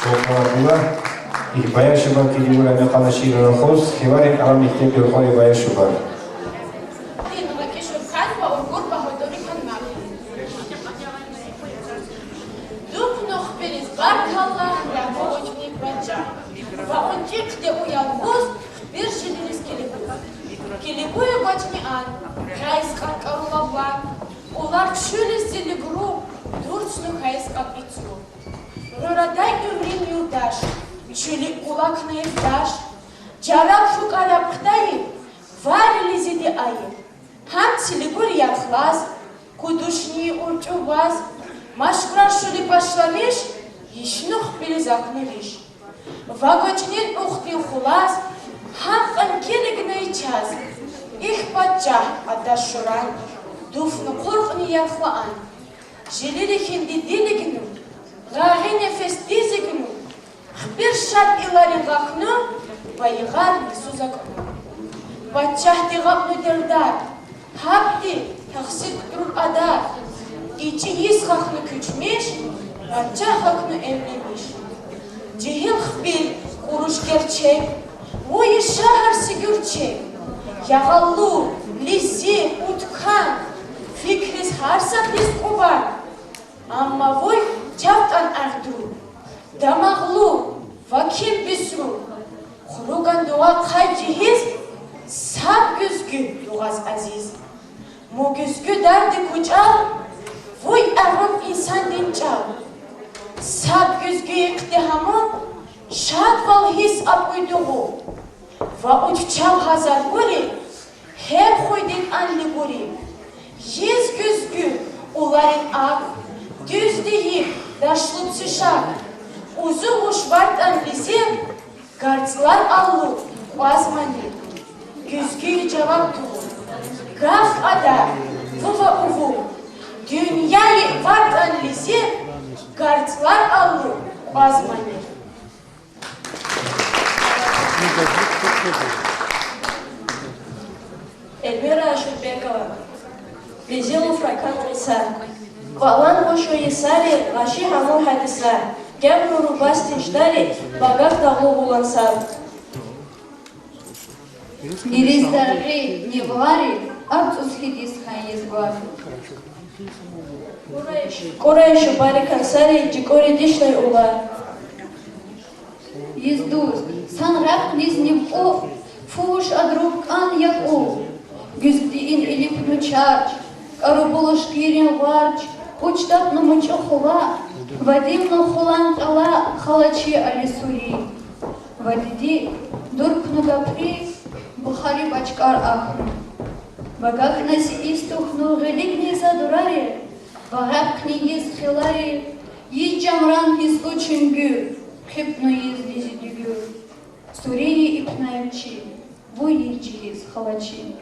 Okula Bayashuba Kilibura Nakalashi Rokos, Hivari Alamite Bilhoi Bayashuba. Рорадай умрин юдаш, чили кулак наевдаш, джараб шукараб хтаи, варили зиди аи. Хам силигур яхлаз, кудушни урчуваз, машкрашули пашламиш, ишнух билизакневиш. Вагочнин ухти хулаз, хам анкелик наичас, их паджах адашуран, дуфну куркни яхлаан. Жилили хинди дилигну, Рахине фестизикну, хбиршат илари гахну, байгар нисузакну. Бачахти гапну дердар, хапти тахсик тур адар. Ичи исхахну күчмеш, бачахакну эмлемеш. Джихил хбир куруш герчек, вой шахар сигюрчек. Ягаллу, лизи, уткан, фикрис харсак лис кубар. Амма вой Чаптан ардуру, дамаглу, ваким бисру, хуруган дуа қайджихиз, саб гүзгү дуғаз азиз. Му гүзгү дарди кучал, вой арам инсан динчал. Саб гүзгү иқтихамон, шадвал хис апуйдугу. Ва уччал хазар гури, хеб хуйдин анли гури. Ез гүзгү, уларин ак, düz değil, daşlı çışak. Uzun uşvart anlisi, gartlar allu, bazmani. Güzgü cevap tuğu. Gaf ada, vuva uvu. Dünyayı vart anlisi, gartlar allu, bazmani. Эльмира Ашутбекова. Безилу фракан Иса. Валан бошо Исари, Раши Хамун Хадиса. Гебру Рубасти Штари, Багак Тагу Булансар. Ирис Дарги, Невари, Абцус Хидис Хайизгуар. Курейшу Бари Кансари, Джикори Дишной Улар. Издуз, Санрак Низневу, Фуш Адрук Ан Яку. Гюздиин Илип Нучарч, Карубулуш Кирин Варч, Учтат Намучо Хула, Вадим Нухулан Тала, Халачи Алисури. Вадиди, Дурк Нугапри, Бухари Бачкар Ахну. Багак Наси Истухну, Велик Низадурари, Багак Книгиз Хилари, Yiджамран Хизлучингю, Хипну Издизидюгю. Сурии Ипнаемчи, Вуйичиз Халачи.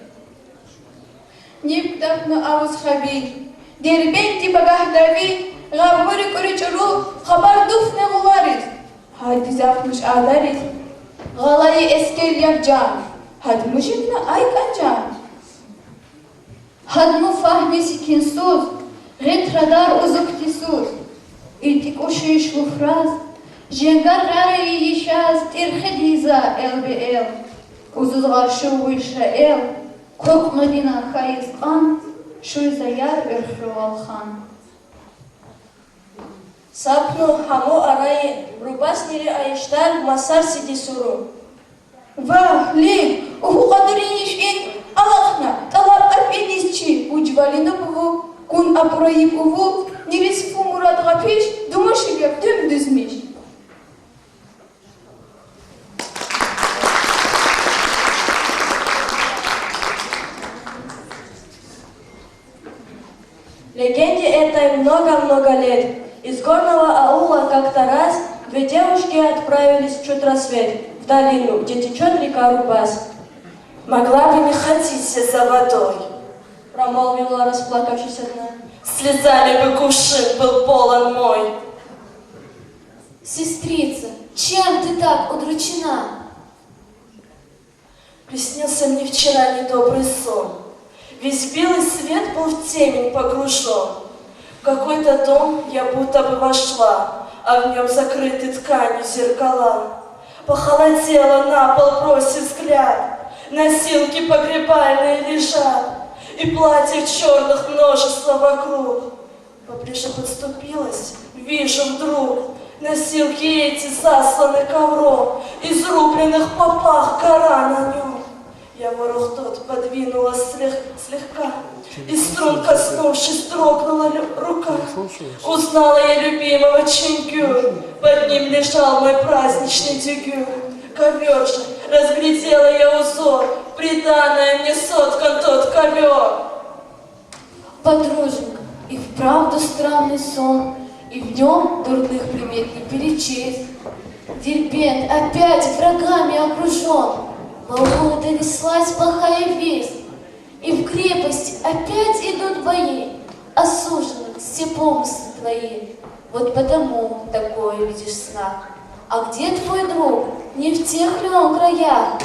Ниптахну ауз хаби, дербенти багахдави, гавури куричуру, хабар дуфне гуларит. Хadi zafmış adarit, galayı eskel yapcan, had mujibna aykancan. Had mu fahmisi kinsuz, retradar uzuktisuz. İltik uşuş lufraz, jengar garayi yişaz, tirhediza el be el. Uzuz garşı uyşa el, korkma dina kayız an, şuyza yar örfü alhan. Сапну Хаму Араи, Рубаснили Айштар, Масар Сидисуру. Ва, ли, уху кадыриниш ин, алахна, талап апенисчи, уджвалину буву, кун апураип уву, нирисфу мурад гапиш, думашибек дümdüzmiş. Легенде этой много-много лет. Из горного аула как-то раз две девушки отправились в чуть рассвет, в долину, где течет река Рубас. «Могла бы не ходить за водой», — промолвила расплакавшись одна. «Слезами бы кувшин был полон мой». Сестрица, чем ты так удручена? Приснился мне вчера недобрый сон. Весь белый свет был в темень погружен. В какой-то дом я будто бы вошла, а в нем закрыты тканью зеркала. Похолодело, на пол бросив взгляд, носилки погребальные лежат, и платьев черных множество вокруг. Поближе подступилась, вижу вдруг, носилки эти засланы ковром, изрубленных попах гора на нем. Я ворох тот подвинула слегка, и струн, коснувшись, дрогнула рука. Узнала я любимого Чингю, под ним лежал мой праздничный дюгюр. Ковер же, разглядела я узор, приданное мне соткан тот ковер. Подруженька, и вправду странный сон, и в нем дурных примет не перечесть. Дербент опять врагами окружен, Волгу донеслась плохая весть, и в крепости опять идут бои, осуждены все помыслы твои. Вот потому такое видишь сна. А где твой друг? Не в тех ли он краях?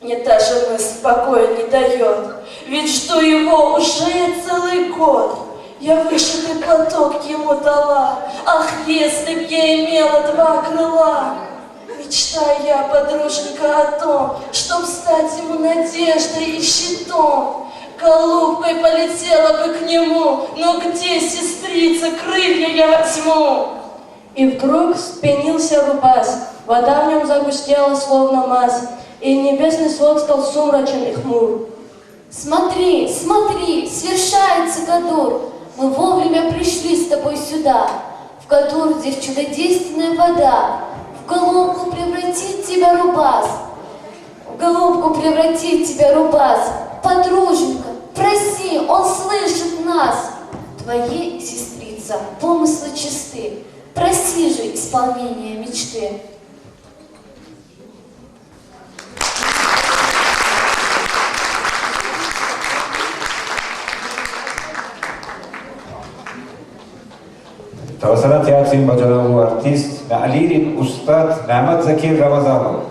Мне даже мысль покоя не дает, ведь жду его уже целый год. Я вышитый платок ему дала, ах, если б я имела два крыла. Мечтаю я, подруженька, о том, чтоб стать ему надеждой и щитом. Голубкой полетела бы к нему, но где, сестрица, крылья я возьму? И вдруг спенился Рубас, вода в нем загустела, словно мазь, и небесный свод стал сумрачен и хмур. Смотри, смотри, свершается Кадур. Мы вовремя пришли с тобой сюда. В Кадур, где чудодейственная вода. В голубку превратит тебя Рубас. В голубку превратит тебя Рубас. Подруженька, проси, он слышит нас. Твоей, сестрица, помыслы чисты. Проси же исполнения мечты. توسط تئاتر با جناب آرتیست معلیر استاد نعمت زکی رمضانov.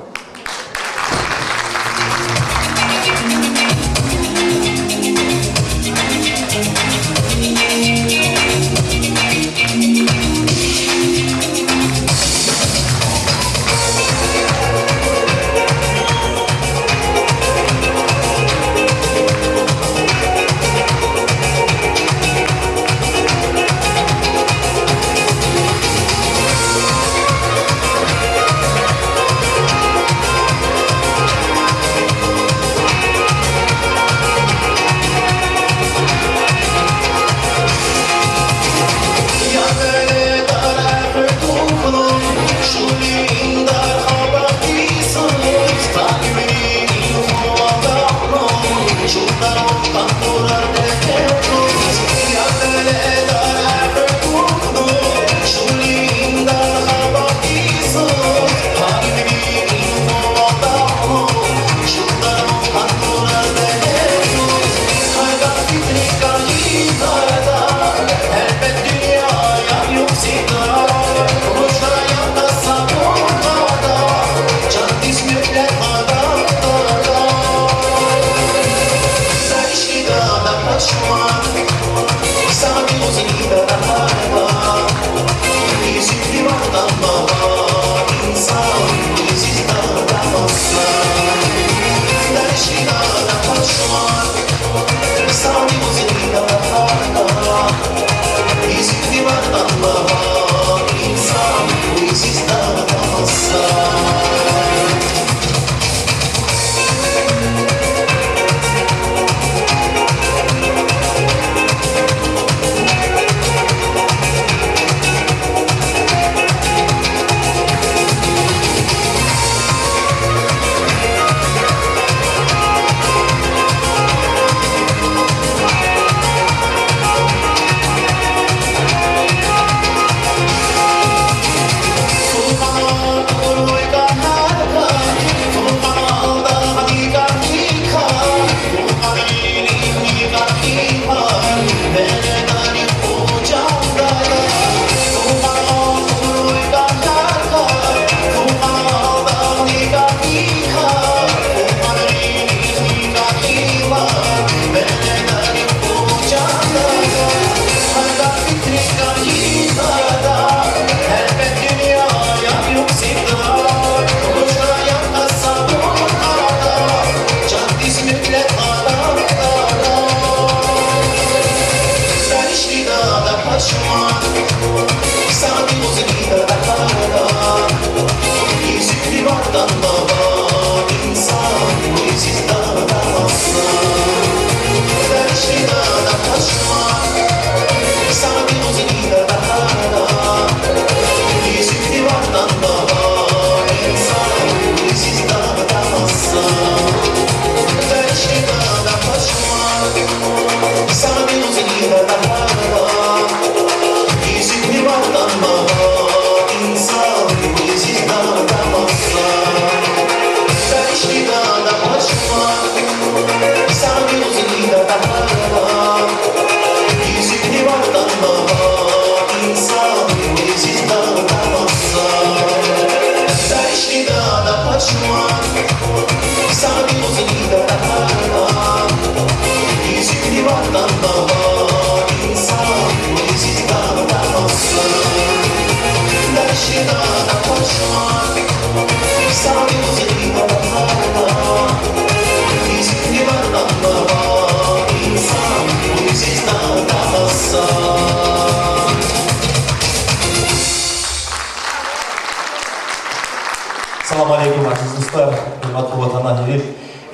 Assalomu alaykum aziz do'stlar, hurmatli vatandoshlar.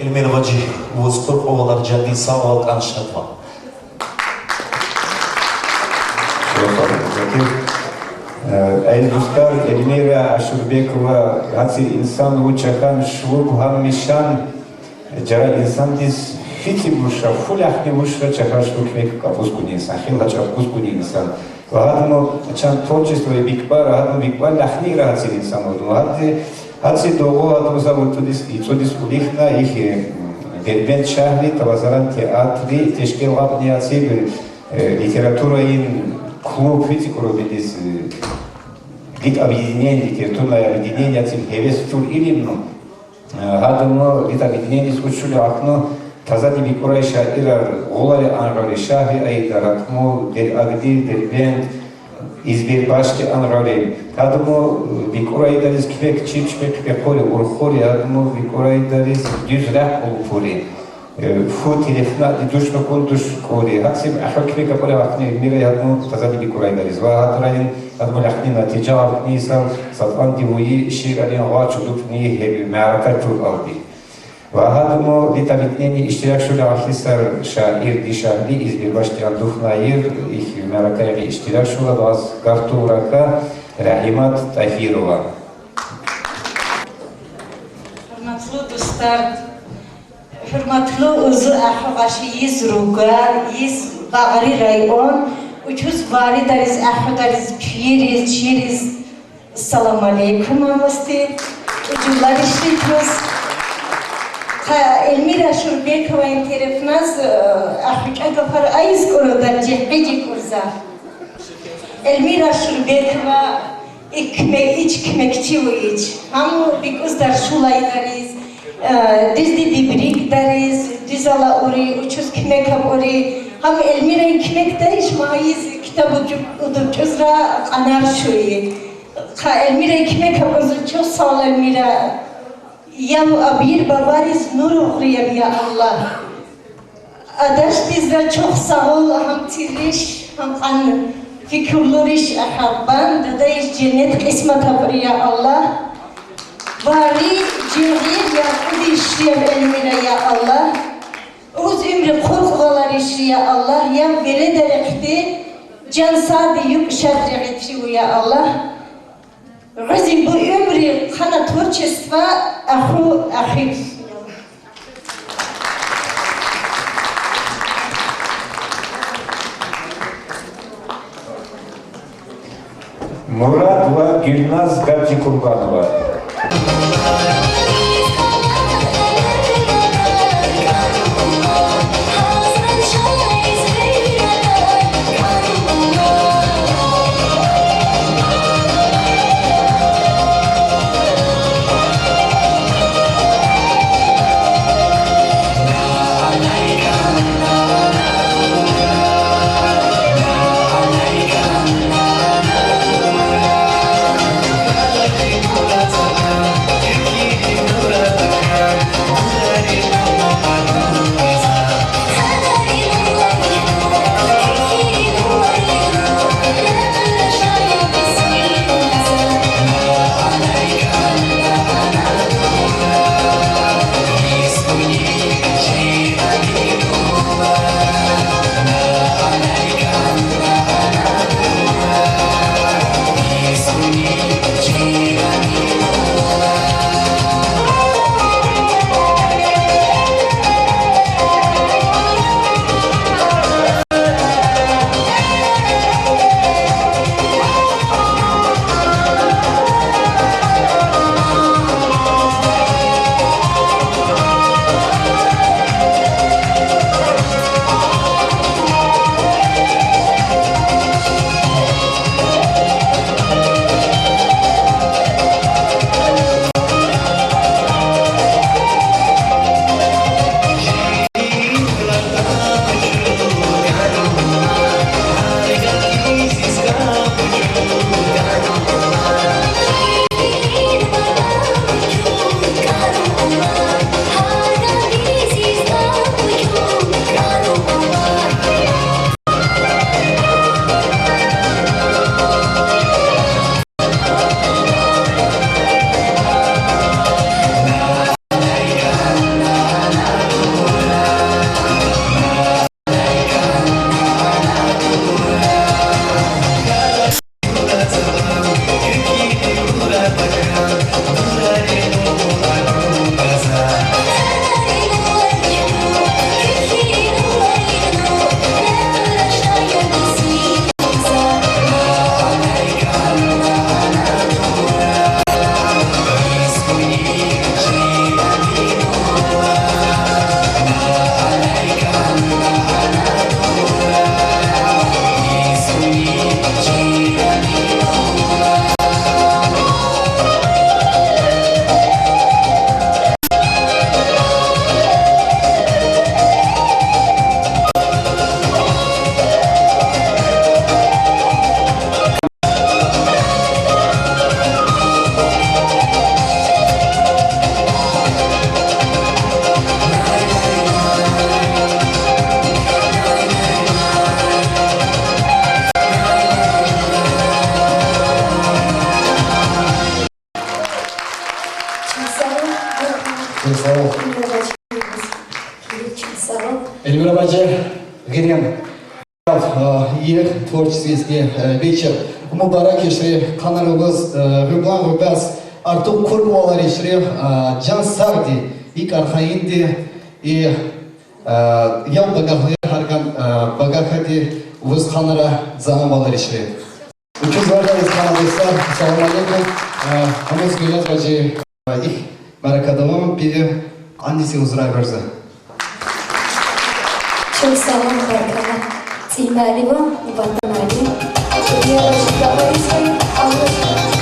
Elmira Hoji o'z qo'rqoqlar janning sog'liq anshadva. Aziz do'stlar, Elmira Ashurbekova hatsi inson uchakan shvub hamishan jara inson dis fiti busha fulahni busha chakashvuk mek kapusku insan khila chapusku insan va hadmo chan tворчество и бикбар hadmo бикбар лахни hatsi insan hatsi dogo hadmo zavutudis itsudis ulihna их Дербент шахри тавазаран театри тешкил габни hatsi литература ин клуб фити курубидис Гид объединение, литературное объединение, хевес чур илимну. Гадно гид объединение скучули акно тазади бикурай шаирар олари ангари шахи айдаратмо дер агди дербент избир башки ангари. Гадно бикурай дарис квек чипчпек пекори урхори гадно бикурай дарис дюзрах улфори. Фу телефна душма кундуш кори. Аксим ахаквек апоре акне мира гадно тазади бикурай дарис. Ва гадраин هذا الحين نتيجة كنيسة سطحان ديوي شيء عليه واجب دفني هي معركة الأرضي وهذا مو لتبتني اشتراك شو لعخيسر شاعر دي شاعري إذ بالبشت عن دفناير إخ معركة يعني اشتراك شو لدواز كارتو ركا رحمات تأثيرها Hürmetli dostlar, hürmetli uzu ahvaşı yiz rugar, yiz bağırı rayon, uçuz vari dariz, ahudariz, piriz, çiriz. Assalamu alaikum amasti. Ucular işletiyoruz. Elmira Ashurbekova in tarafınız ahıca gafar ayız korudan cehbeci kurza. Elmira Ashurbekova iç kmekçi u iç. Hamu bikuz dar şulay dariz, dizdi dibrik dariz, dizala uri, uçuz kmekam uri. Ham Elmira kmek dariş mayiz kitabı udupçuzra anar şuyi. Elmira kmekam uzun çok sağ ol Elmira. Ya abir babariz nur uğrayam ya Allah. Adaş bizde çok sağ ol ham tiriş ham an fikirleriş ahabban dadayış cennet kısmet habır ya Allah. Bari cihir ya kudişriyem Elmira ya Allah. Uz ömrü korkular işi ya Allah. Ya vere derekti can sadi yük şadreğeti ya Allah. Razim bu ömrü kana tворчества ahu ahib. Murat ve Gülnaz Gabci Kurbanova. sağ ol. Эльмира Баджи, Гирем. Их творческий вечер. Мубарак ишри, каналыбыз Рыблан Рубас, Артур Курбуалар ишри, Жан Сарди, и Кархаинди, и Ял Багахлы Харган Багахати, Выз Ханара Замалар ишри. Учу звардайыз каналыстар, салам алейкум. Хамыз Гүлят Баджи, их баракадамам, пири Андиси Узрай Барза. Çok sağ olun Barkana. Sinaliva, Vatanali. Yarışı kabarıysa Allah'ım.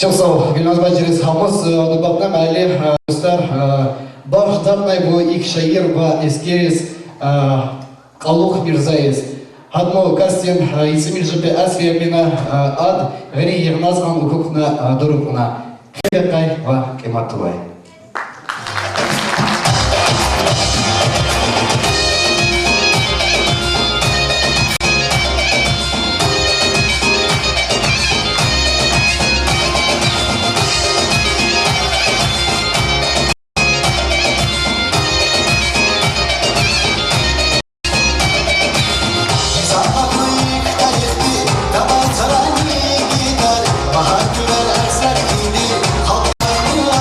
Çok sağ ol. Gülnaz Bacırız Hamız Dubat'ta mali dostlar başlatmay bu ilk şehir ve eskeriz Kaluk Mirzayız. Hadmo Kastim İzmir Jebe Asya Mina Ad Gri Yığnaz Han Hukukna Durukna Kebekay ve Kematuvay. Bahar güver ersler gibi halklarına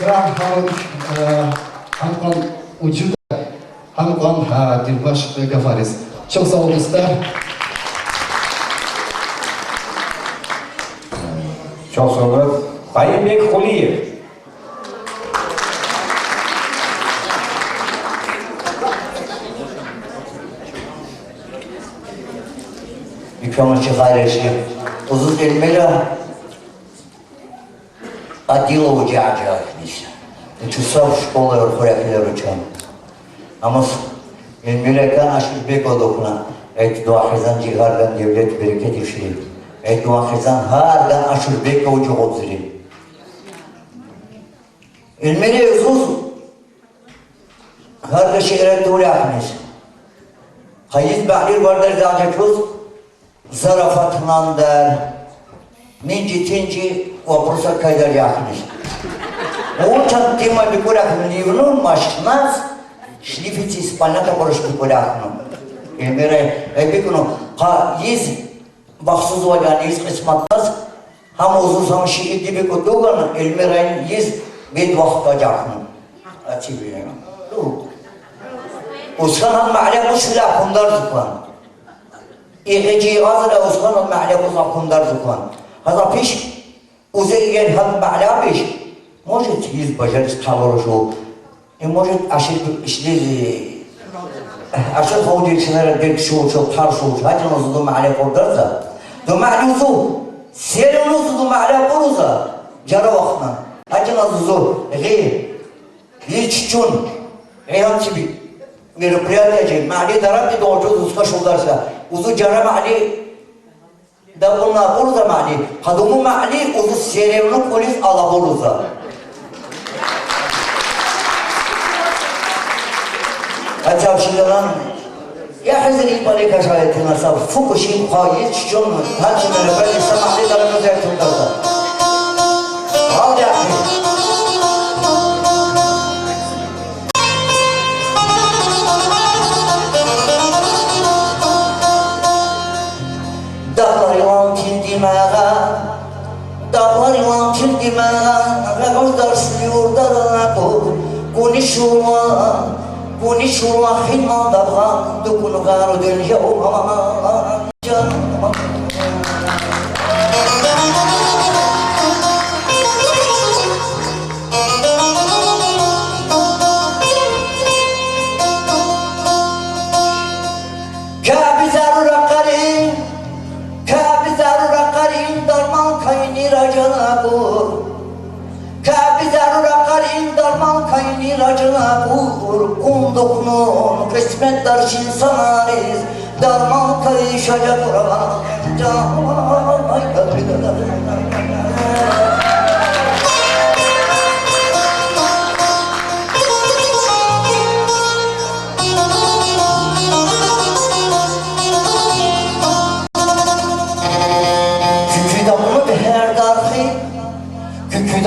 Şıra Hamkan Ucuda Hamkan Dilbaş Gafariz. Çok sağ olun dostlar. Çok sağ olun. Bayımbek Huliyev. Помощи Хариши, uzun elmera Adilov Cacakmış. Çusaf şkola öğretmenler uçan. Ama elmera kan aşırı bek odokuna. Et dua hizan cihardan devlet bereket işi. Et dua hizan hardan aşırı bek ocu odziri. Elmera uzun. Harda şehre doğru yapmış. Hayız bahlir vardır zacakuz. Zarafatından der, minci tinci vapursa kaydar yakmış. O çan tema bir kurakın livnun maşkınaz, şlifici İspanya'da barış bir kurakın. Emre, ebikunu, ha yiz, baksız vagan yiz kısmatmaz, ham uzun sam şiir gibi kutugan, elmereyn yiz bed vakta yakın. Açı bileyim. Uskan han ma'le musla kundar zıklan. İğeci azra uskanın ma'la uzak kundar zıklan. Haza piş, uzaygen han ma'la piş. Может, есть бажарис калорожу. И может, ашир işleri aşağı kavdiyçilere der şu tarşu hacın uzudu ma'la kurdarsa. Du ma'la uzu, serin uzudu ma'la kuruza. Jara vakna. Hacın uzu, ghi, yiççun, gıyam gibi. Мероприятие, мали дараб до уже узка шулдарса, узу жара мали да бунна бурза мали, кадуму мали узу серевну полис ала бурза. Acaba şimdiden ya hazır ibali kaşayetine saf fukuşim kayıt şun hacimene ben ise mali darabı zeytundarda. Al yapayım. Dağlar yılan çirkime, gözler sürüyor darına konuşurlar himanda dokunu garu dünya olmama canıma. Racına vur, kundokunun kısmet darşin sanariz, darman kayışacak oralar, canay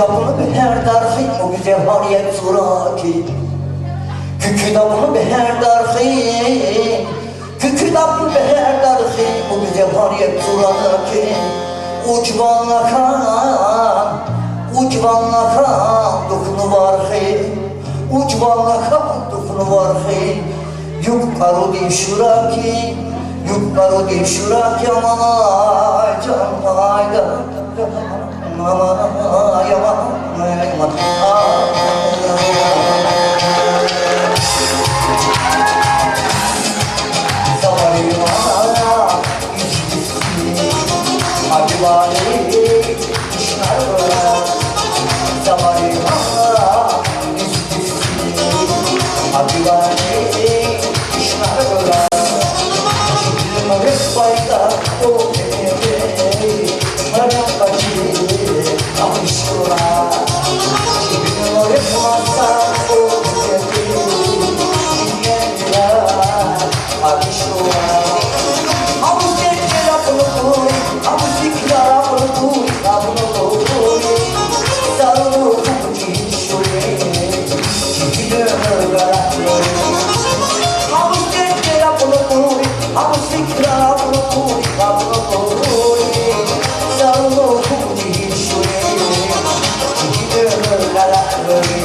Küküdabını beher darhi o güzel hariyet suraki Küküdabını beher darhi Küküdabını beher darhi o güzel hariyet suraki Ucvanlakan dokunu varhi Ucvanlakan dokunu varhi Yukkaru di şuraki Yukkaru di şuraki aman canay Sarı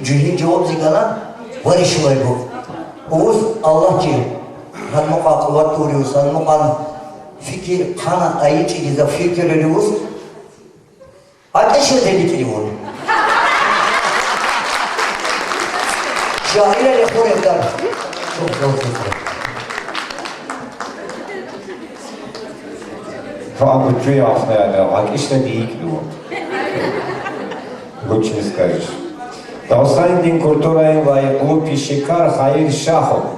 Cihin cevap zikalan var işi var bu. Oğuz Allah ki hanmuqa kuvvet doğruyoruz, hanmuqa fikir kana ayı çekize fikir ediyoruz. Ateş özellikleri var. Şairler yapıyor evler. Çok zor fikir. Пообучуй işte değil bu. Очень скажешь. Толстайн din kulturayın layıklı pişikar Hayır Şahov.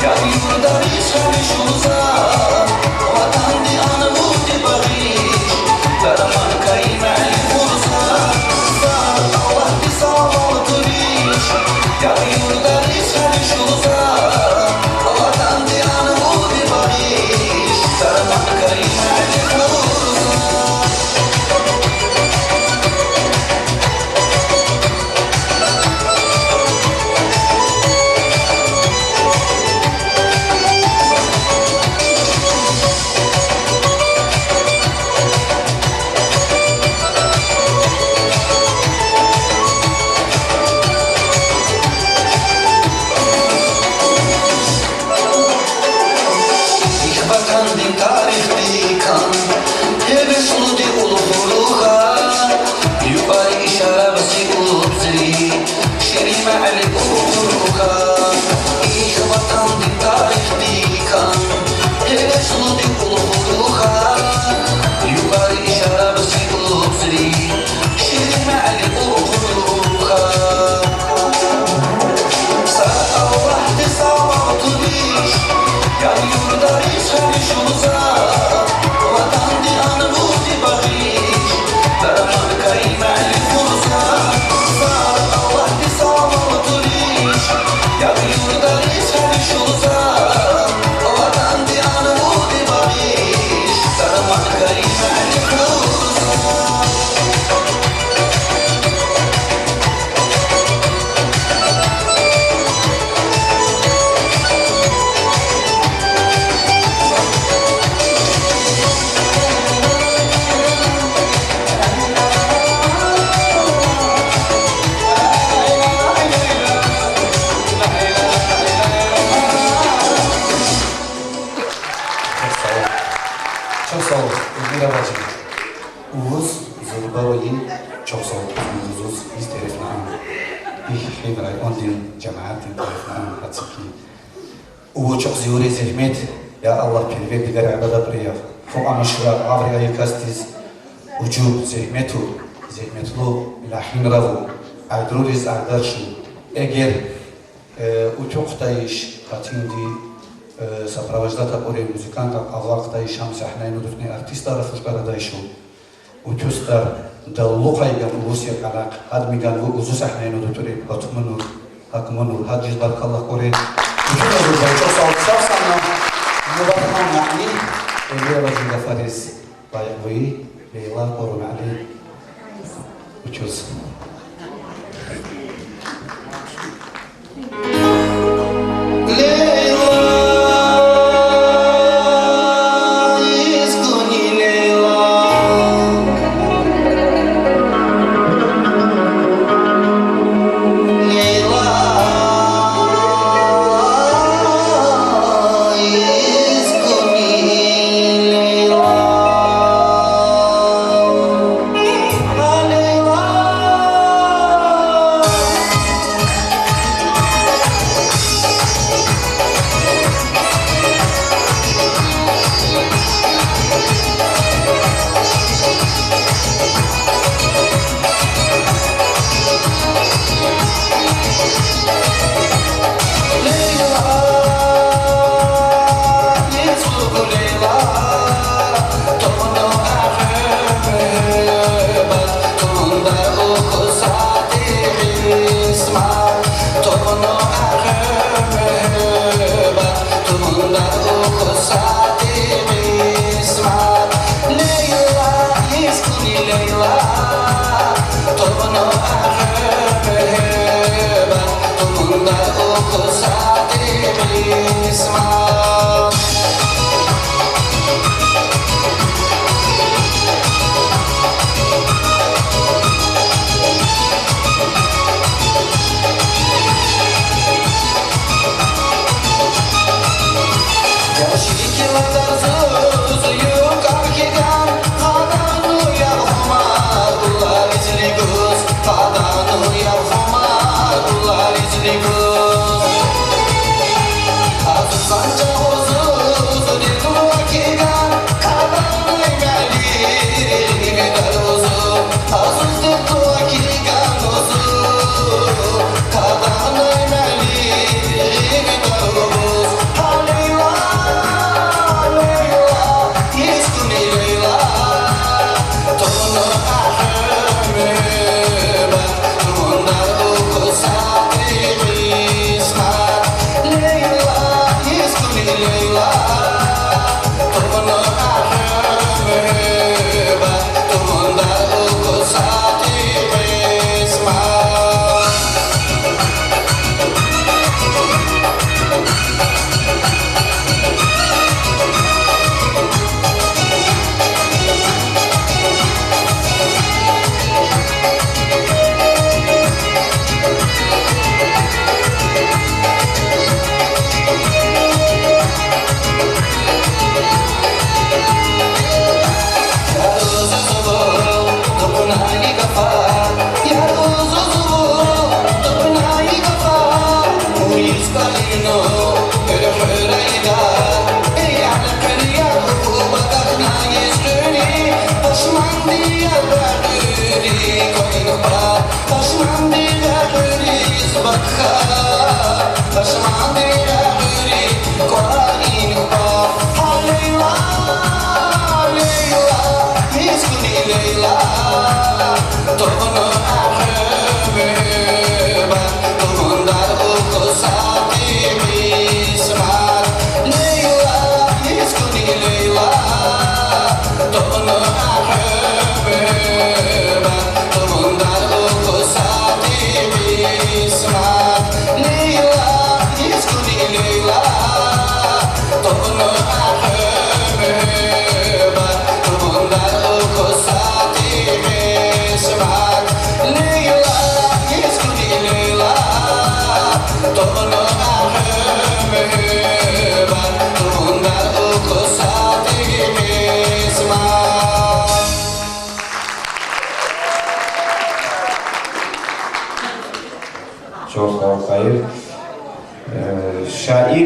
Ya yurda hiç karışılsa oturuş Ya yurdayız her iş uzak Vatan diyanı bu dibahiş Daraman kaymeli uzak Sağda Allah disama oturuş Ya yurdayız her iş uzak Vatan diyanı bu dibahiş Daraman kaymeli uzak Çok sağ ol. Elmira bacım. Uğuz, Zurbaro'yu çok sağ ol. Uğuz, biz tarafından. Bir hemray ondin cemaatin tarafından hatsiki. Uğuz çok ziyore zahmet. Ya Allah pelve bilir abada buraya. Fo amışra avraya kastiz. Ucub zahmetu. Zahmetlu lahin ravu. Adruriz adarşu. Eğer uçuqtayiş katindi сопровождата ори музиканта авлaqtayi шам саҳнаи нудуфни артистара фушбарадайшу утюстар даллуқайган улусия қалақ ҳад миган ву узу саҳнаи нудутури ҳакмунур ҳад ҷиз баркаллах ори утюназурбайчо савсана мубахман маъни элера ҷида фарис байғуи лейла орунали утюз Leyla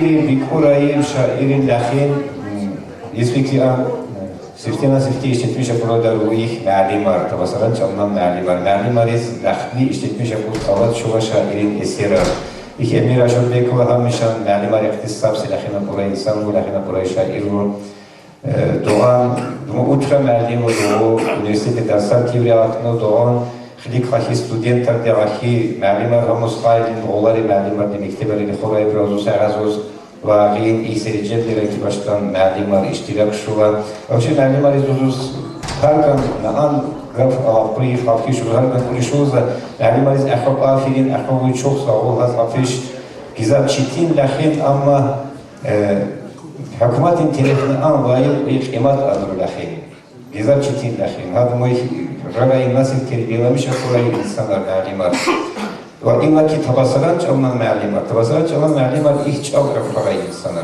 şairi Bikuray, şairi Lahin, İsvikli an, Sirtina sirti işletmiş burada ruih me'limar, tabasaran çalınan me'limar. Me'limar iz lahni işletmiş bu salat şuva şairin esira. İk Emir Aşurbekova hamişan me'limar iktisab silahina buraya insan bu lahina buraya şair bu. Doğan, uçra me'lim bu doğu, üniversite dersler kibriyatını doğan, خليك خاكي ستودنت تاع خاكي معلمة رموز قايلين غولاري معلمة دي مكتبة اللي خوراي برازوس عزوز واغين إيسري جد لكي باشتان معلمة اشتراك شوا أوشي معلمة زوز هركن نان غف أبري خاكي شو هركن كل شوزة معلمة أخوك آفرين أخوك شخص أول هذا أفيش كذا تشتين لكن أما حكومات تلفنا أن غايب قيمات أدر لكن كذا تشتين لكن هذا ما رأي الناس الكريمة مش أقول إنسان المعلمات وإما كي تبصران جمنا المعلمات تبصران جمنا المعلمات إيش أو أفرع إنسان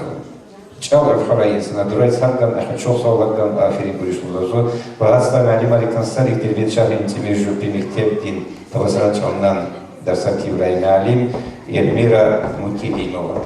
أو أفرع إنسان درايس هرجم أحد شخص أو هرجم آخرين بريش مدرسو وهذا المعلمات كنصر يكتب شهر إنتمي جو بمكتب دين تبصران جمنا درسات كبرى معلم يرميرا مكيدي نور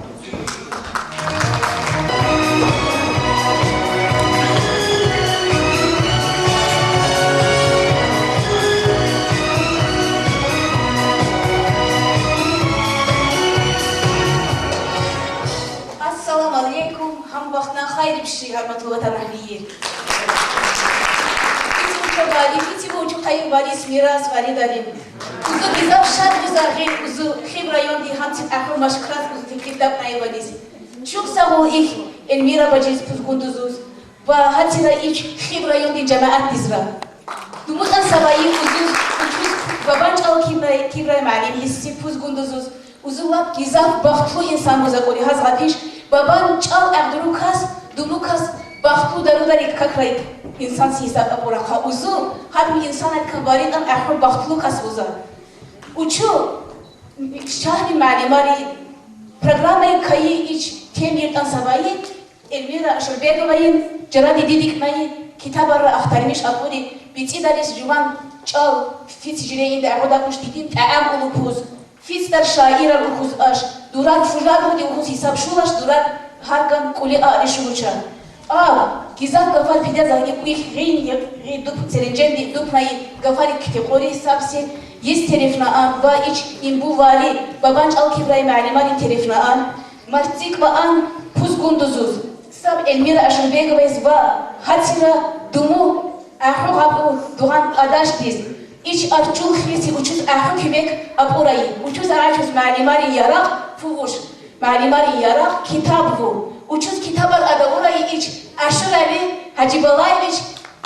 Валис мирас вали дарим. Узу гизав шад гузарген узу хим район ди хантин ахр машкрас узу китап най валис. Чук сагол их Эльмира баджис пузгундузуз ва хатира их хим район ди джамаат дизра. Думухан сабаи узу бабанч ал кибрай малим хисси пузгундузуз узу лап гизав бахтлу инсан гузакори хазгатиш бабанч ал агдурукас думукас бахтлу дарудари какрайт İnsan siyasete bırakha uzu, hadi insan etkenbari dan ahur bahtlu kas uza. Uçu şahri malimari programı kayı iç temirden sabahı Elmira Aşurbegovayin ceradi didikmeyi kitabarra ahtarmış akuri biti daris juvan çal fit jireinde ahoda kuş didim taam ulukuz fit dar şair ulukuz aş duran fujad udi ulukuz hisab şulaş duran harkan kuli arişuça. Gizak gafar pide zagi kuih reyn dup serencendi dup nayi gafari kategori sabsi yes terefna an va iç imbu vali babanç al kibray malimari terefna an martik va an puzgunduzuz sab Elmira Aşurbegovayiz va hatira dumu ahu gabu duhan adaş diz iç arçul khisi uçuz ahu kibek apurayı uçuz arçuz malimari yarak fuvuş malimari yarak kitap bu uçuz kitabar adavurayı iç Aşır Ali Hacı Balaymış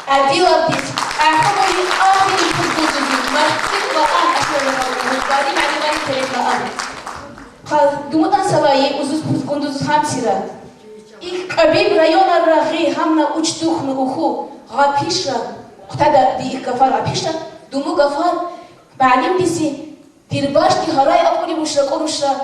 Erdilabdiz Erhamayı ahiri kuzguzuzuz Martik ve an aşırı Bari malimari terekla an Dumudan salayı uzuz kuzgunduzuz hamsira İlk abib rayona rahi hamna uçtuğunu uhu Gapişra Kutada di ilk gafar gapişra Dumu gafar Malim disi Dirbaş di haray apuri muşra konuşra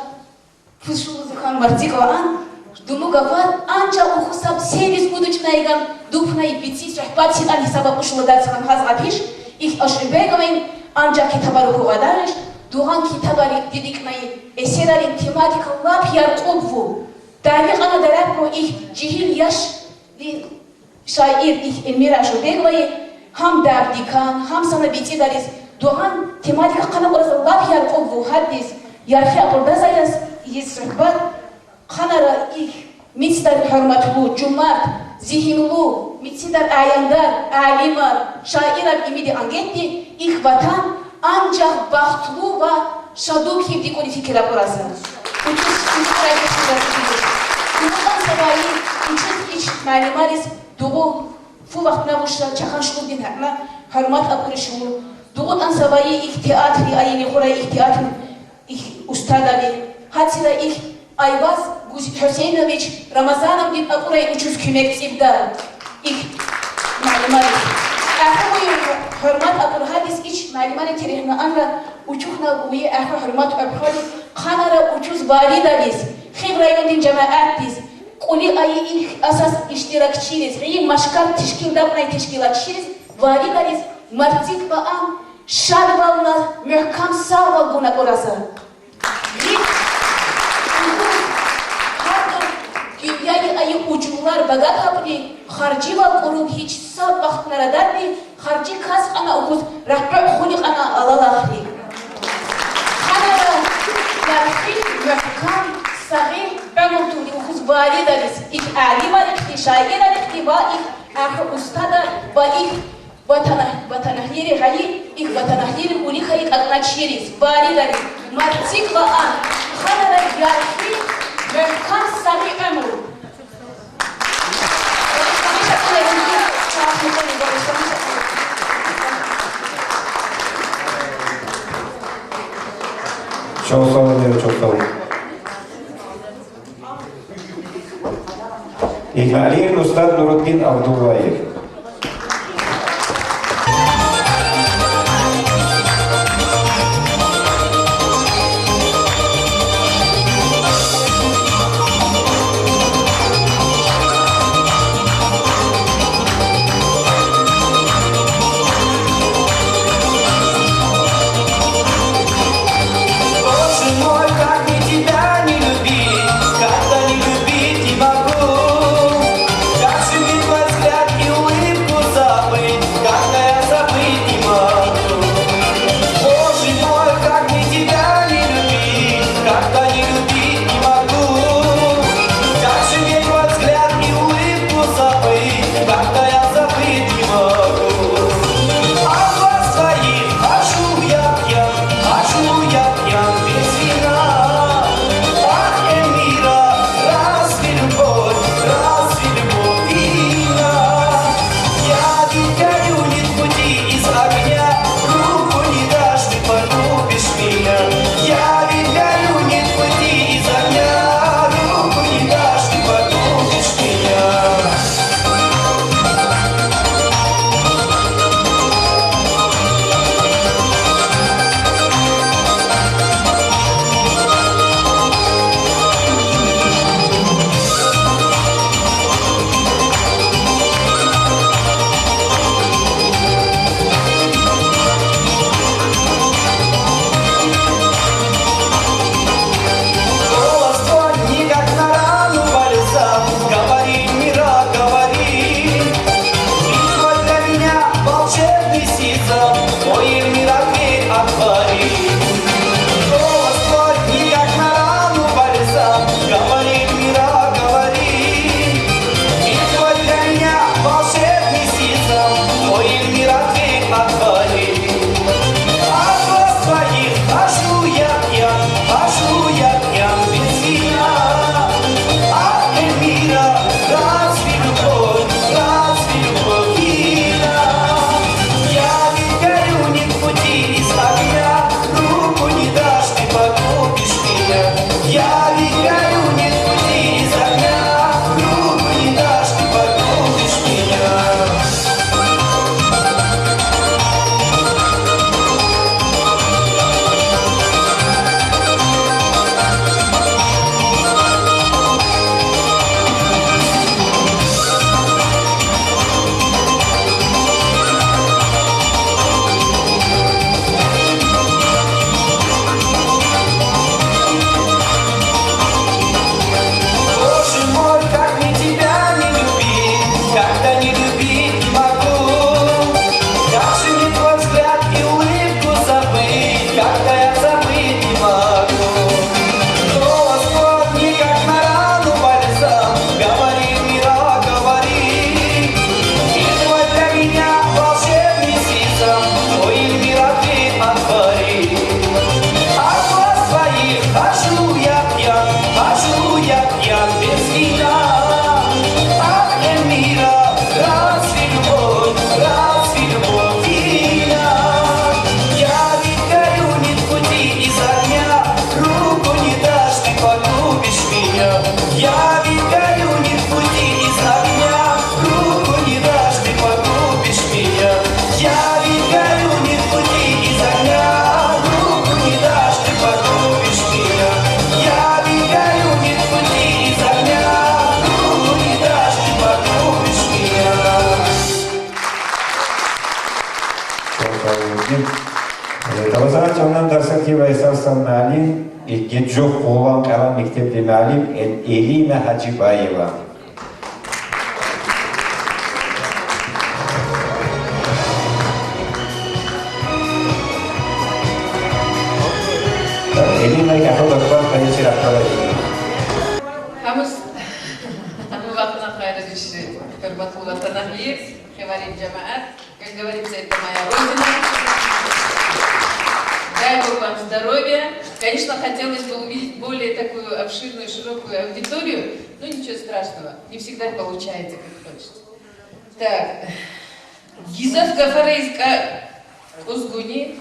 Fışuluzu kan martik ve an Dumu gafar anca uxusab sevis buduçnaygan dupnay bitsis rahbatsin an hisaba ushuladatsan hazgapish ich Aşurbegovayin anca kitabar uxugadarish duhan kitabari didiknay eserarin tematika lap yarqubvu dali qana darabmu ich cihil yaş li şair ich Elmira Aşurbegovayi ham davdikan ham sana biti daris duhan tematika qana qorasa lap yarqubvu haddis yarfi apurdazayas yis rahbat Kanara ilk mitsidar hürmetlu, cumart, zihinlu, mitsidar ayandar, alimar, şairab imidi angetti, ilk vatan ancak bahtlu ve şaduk hivdi koni fikira kurası. Uçuz rayet şurası. Bundan sabahı uçuz iç malimaris doğu fu vaktna vuşra çakan şukur din hakna hürmet apuri şukur. Doğudan sabahı ilk teatri ayini kuray ilk teatri ilk ustadavi. Hatsira ilk Ayvaz Hüseyinoviç Ramazanov din apuray uçuz kümek ibdar. İlk malimari. Ahmoyu hürmet apur hadis iç malimari terihna anra uçukna uyi ahmo hürmet apurali kanara uçuz validadiz. Khibrayon din cemaat diz. Kuli ayı ilk asas iştirakçiriz. İyi maşkar teşkilatnay teşkilatçiriz. Validadiz. Martik ve an şadvalna mühkam sağval buna orası. ayı ucumlar baga kapri harcı var korun hiç sab vaktlara derdi harcı kas ana okuz rahber hulik ana alalahri hanara yarfi mehkam sahih ben oturi okuz vali deriz ik adi var ik şair var ik va ik ahı ustada va ik vatanahiri hayi ik vatanahiri uli hayi aknaçiriz vali deriz marzik va an hanara yarfi mehkam sahih ömrü Çok sağ olun, çok sağ olun. İhmaliyen Ustad Nuruddin Abdullayev. Тавазаат онан дарсати вайсарсан маалим гиджо қулан қалан мектепте маалим Элина Хаджибаева. Elina que acaba de falar para isso ir a falar. Vamos вакытна хайрыш Карбатула Танахир, Хеварим Джамаат, как говорится, это моя родина. Дай Бог вам здоровья. Конечно, хотелось бы увидеть более такую обширную, широкую аудиторию, но ничего страшного, не всегда получается, как хочется. Так, Гизав Гафарейска Узгуни,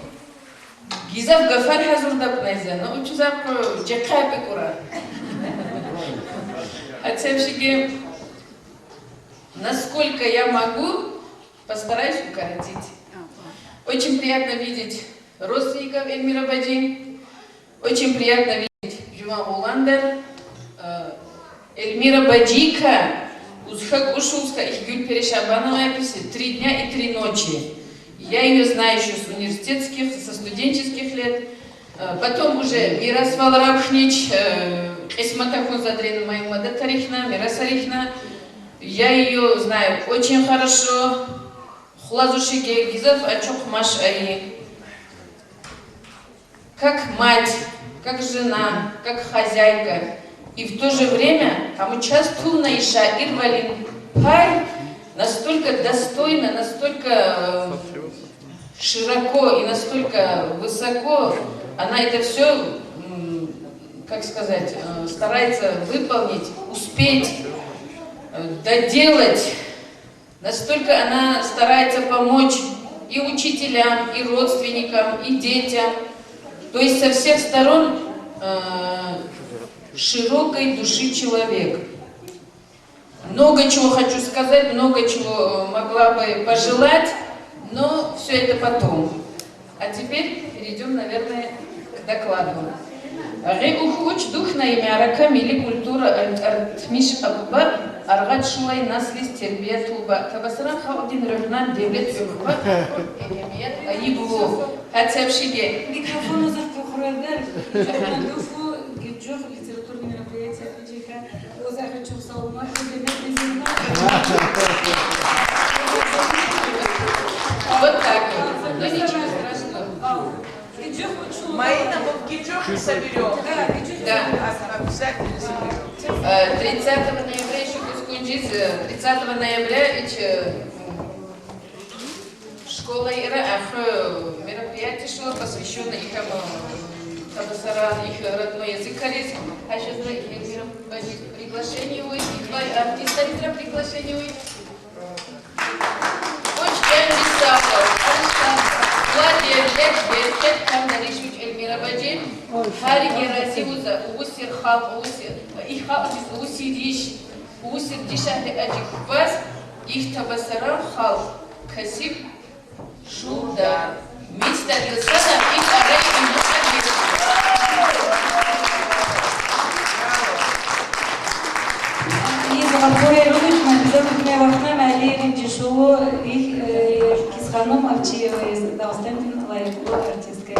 Гизав Гафар Хазурдапнайза, но учузав Джакайпекура. Отцевщики, насколько я могу, постараюсь укоротить. Очень приятно видеть родственников Эльмира Баджи. Очень приятно видеть Жума Уландер, Эльмира Баджика, Узхак Ушулска и Гюль Перешабанова 3 дня и 3 ночи. Я ее знаю еще с университетских, со студенческих лет. Потом уже Мирасвал Рабхнич, Эсматахун Задрин Маймада Тарихна, Мирасарихна. Я ее знаю очень хорошо. Хлазушиге Гизав Ачухмаш Аи. Как мать, как жена, как хозяйка. И в то же время Амучастулна Иша Ирвалин Пай настолько достойно, настолько широко и настолько высоко она это все, как сказать, старается выполнить, успеть, доделать. Настолько она старается помочь и учителям, и родственникам, и детям. То есть со всех сторон широкой души человек. Много чего хочу сказать, много чего могла бы пожелать, но все это потом. А теперь перейдем, наверное, к докладу. Реухуч дух на имя Арака мили культура артмиш абба аргат шулай наслис тербия туба табасран хаудин рахнан девлет юхба аибу хацевшиге Микрофон захтухрадар, дуфу гиджох литературные мероприятия Аджика, Озахачу Салмах, вот так вот. Ну ничего страшного. Мои нам в Гиджох соберем. Да. Обязательно соберем. 30 ноября еще Кускунджиз, 30 ноября школа Ира, мероприятие шло, посвященное их Табасаран, их родной язык корейский. А сейчас их приглашение у их артиста приглашение у их. Очень Владимир Лек, там нарисует Эльмира Баджи, Хари Геразиуза, Усир Хал, их Усириш, Усир Дишахи Аджихваз, их Табасаран Хал, Касиб Шуда, Мистер Гасана, их Арай и Мусагир. Золотое ручно, обязательно вахна Малерин Дешово, их Кисханом Авчиева из Даустентин Лайфу артистской.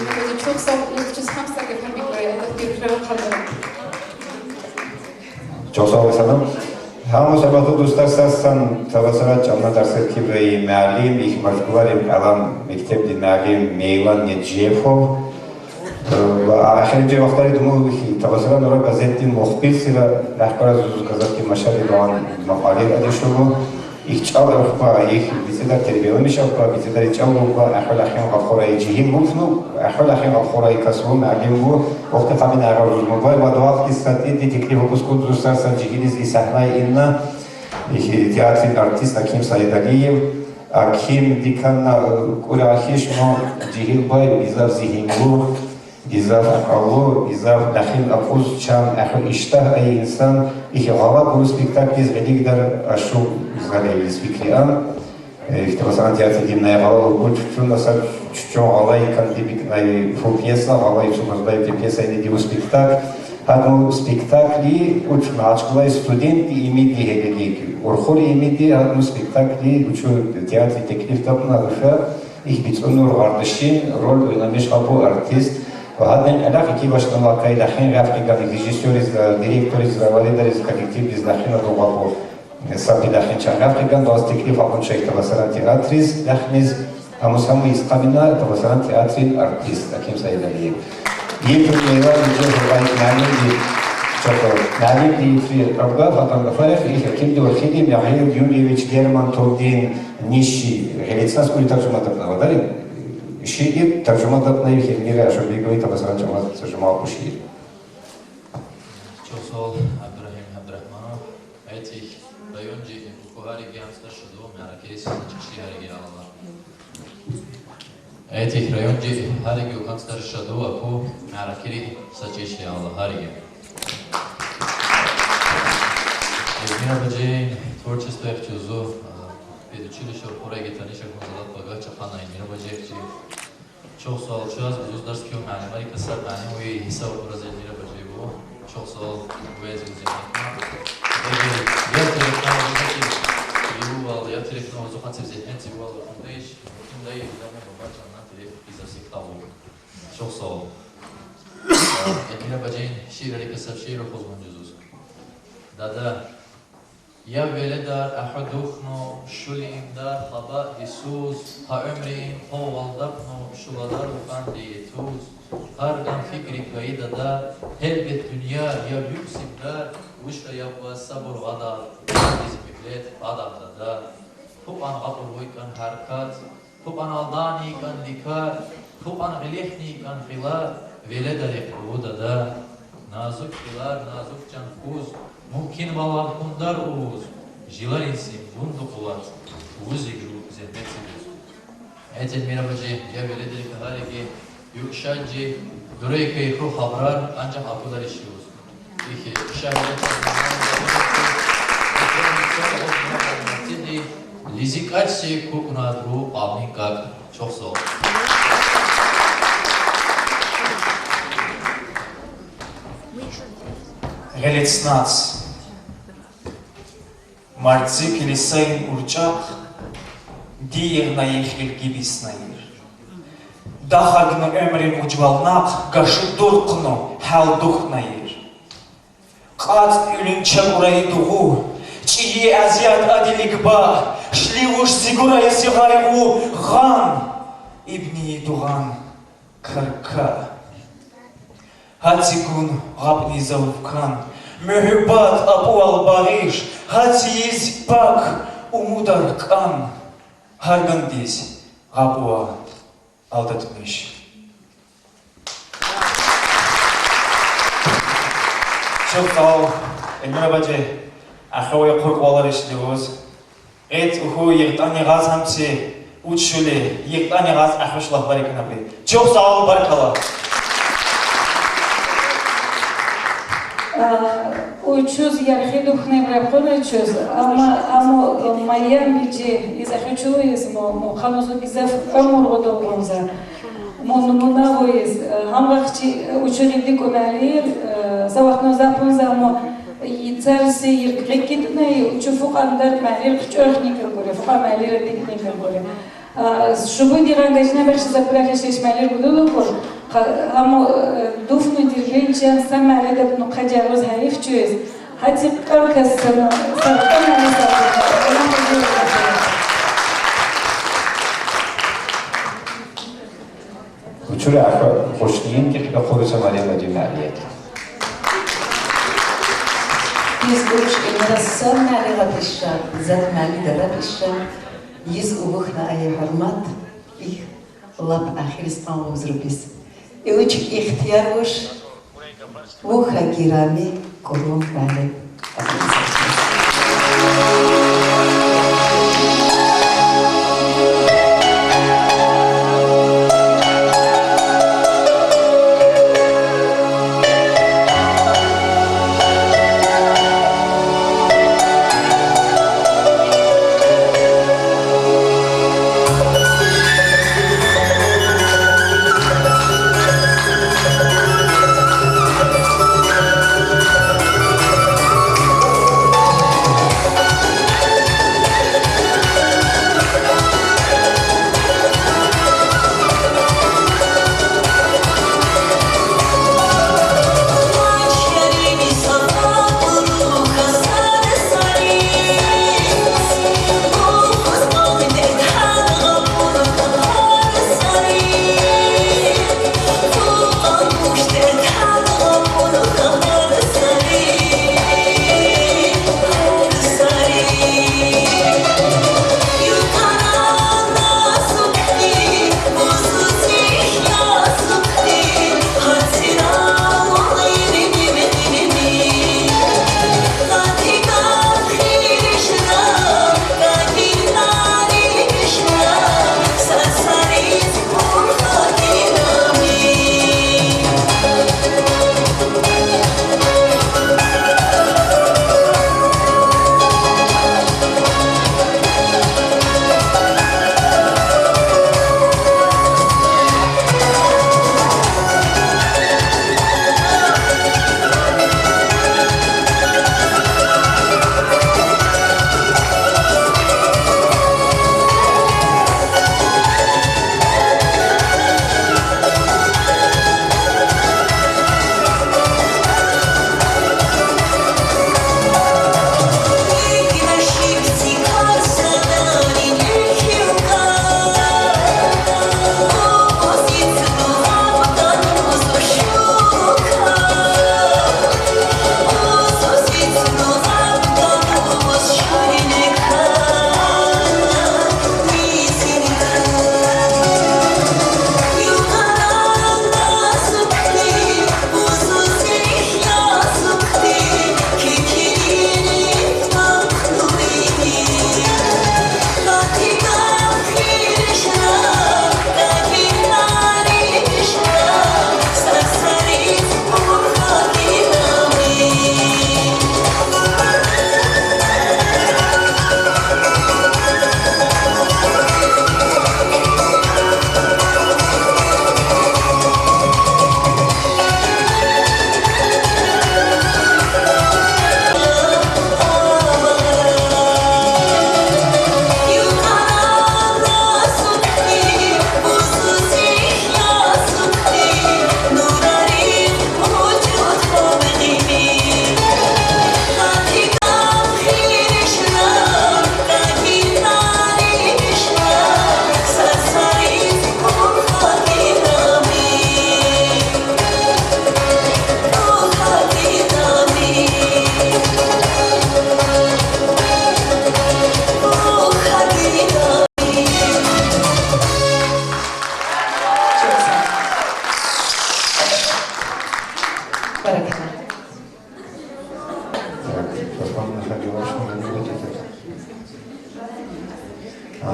Bacı çok sağ ol. Yıldız hamsa gönül bir koya. Allah bir kalırım. Çok sağ olasın hanım. Hamı sabahı dostlar sassan tavasara canlı derset ki mealim ich meşgulim alan mektebdi mealim Meylan Necefov ve ahirce vaktları dumu tavasara nora gazetin muhbir sıra rahkara zuz gazeti maşari doğan makale adışovu ich çal arıqba ich bizler terbiyelemiş arıqba bizler çal arıqba ahul ahim gafurayı cihim mufnu ahul ahim gafurayı kasbu mealim bu vakti tamin ağırız mobil ve doğal kistati teklif okuskud dostlar sa cihiniz isahnay inna театрин артист Аким Саидалиев, Аким Диканна Курахиш, но Джигилбай, Изав Зихингу, Изав Акалу, Изав Нахин Апуз, Чам, Аху Иштах, Ай инсан, их гала куру спектакль из Великдар Ашу Изгалей из Викриан, их тавасан театр димная гала, Гульч Чунаса, Ччон Алай, Кандибик, Най Фу пьеса, Алай Чумазбай, пьеса, Инедиву спектакль, Одну спектакли учу начала студенти имеди хелелики. Орхори имеди одну спектакли учу театр теклиф тапна руша. Их бицунур артишин роль уйнамеш абу артист. Ваден алах ики башкала кай лахин рафки гали режиссер из директор из валидар из коллектив из лахина ругабу. Саби лахин чан рафки ган дос теклиф абун шейх тавасаран театрист лахниз амусаму из кабина тавасаран театрин артист Аким Саидалиев. ये तो मेरा जो हमारी नानी जी चलो नानी की फिर अब्गा फतन गफार их Аким Дорхиди Михаил Юрьевич Герман-Товдин нищий галицинас кули тәрҗемә тапнага дали шиир тәрҗемә тапнага хилмира шабигови табасран җамат тәрҗемә куши Чосол Абдрахим Абдрахманов этих районжи Бухари гямста шуду мяракес чишиари алла этих районжи хариги укамстар шуду аку мяракири сачиши алла хариги Эльмира Баджин творчество ихчузу педучилище Орхорай Гетанишек Мазалат Бага Чахана Эльмира Баджин çok sağ ol. Şu an biz ders ki o malumatı kısar manevi hisse olarak Elmira Bacı bu. Çok sağ ol. Bu ezgi ya telefon yuval ya telefon o zaman sevdiğin yuval kardeş. Bütün dayı izleme babacığından telefon bize siktavu. Çok sağ ol. Elmira Bacı'nın şiirleri kısar şiir okuzman cüzuz. Dada يا ولدار أحدوخنو شلين دار خبا يسوس ها عمرين هو والدقنو شغدار وكان ديتوز هرغن فكرك ويدا دار هل بالدنيا يا يكسب دار وشتا يبقى صبر غدار biz mühlet adamda da hop an qabul ويكن حركات hop an aldani kan likar hop an gilihni kan khilar ولدار يقودا da nazuk khilar nazuk can kuz Mümkün vallahi kundar uğuz, jilar insin, bundu kulat, uğuz igru, zehmet sidiz. Evet Elmira Bacı, ya böyle dedik ki yukşacı, durayı kayıkru habrar, ancak akılar işiyoruz. İki, şahane lizik açı kuknadru, amin kak, çok sağ ol. Галицнац. Марцик или Сейн Урчак, Диер наехил гибис наир. Дахагну эмрин уджвалнак, гашудуркну, халдух наир. Кат юлинчак урай дугу, чии азиат адиликба, шли уж сигурай сигайгу, ган, ибни дуган, карка. Хатикун габни завкан, mühibbat abu al-barış, hatiyiz bak umudar kan, hargandiz gabuğa aldatmış. Çok sağ ol, Elmira Bacı, ahvaya korkvalar işliyoruz. Et uhu yıktani gaz hamsi, uçşuli, yıktani gaz ahvışlah barikanabli. Çok sağ ol, barakala. Учуз ярхи духне брапхона чуз, амо Марьям биджи изахачу из мо ханозу бизаф умр годолгонза. Мо нумунаво из хамвахчи учуринди комалир завахно запонза мо царси ирклекитне учуфу кандар малир чохникер горе, фука малир дикникер горе. Шубу дирангачна бахши запрахешеш малир будулокор. همو دوفنو ديرجنجا سمع لدب نقاجا روز هايف جوز هاتي قركس سرطان وچور خوشگین که خودش مالی مدی معلیت Biz görüş inrassan mali gadişan, zat mali daradişan, yiz ubukhna ay hurmat, ih lab akhiristan uzrubis. Üç ihtiyar hoş, vuha girami kolum mali.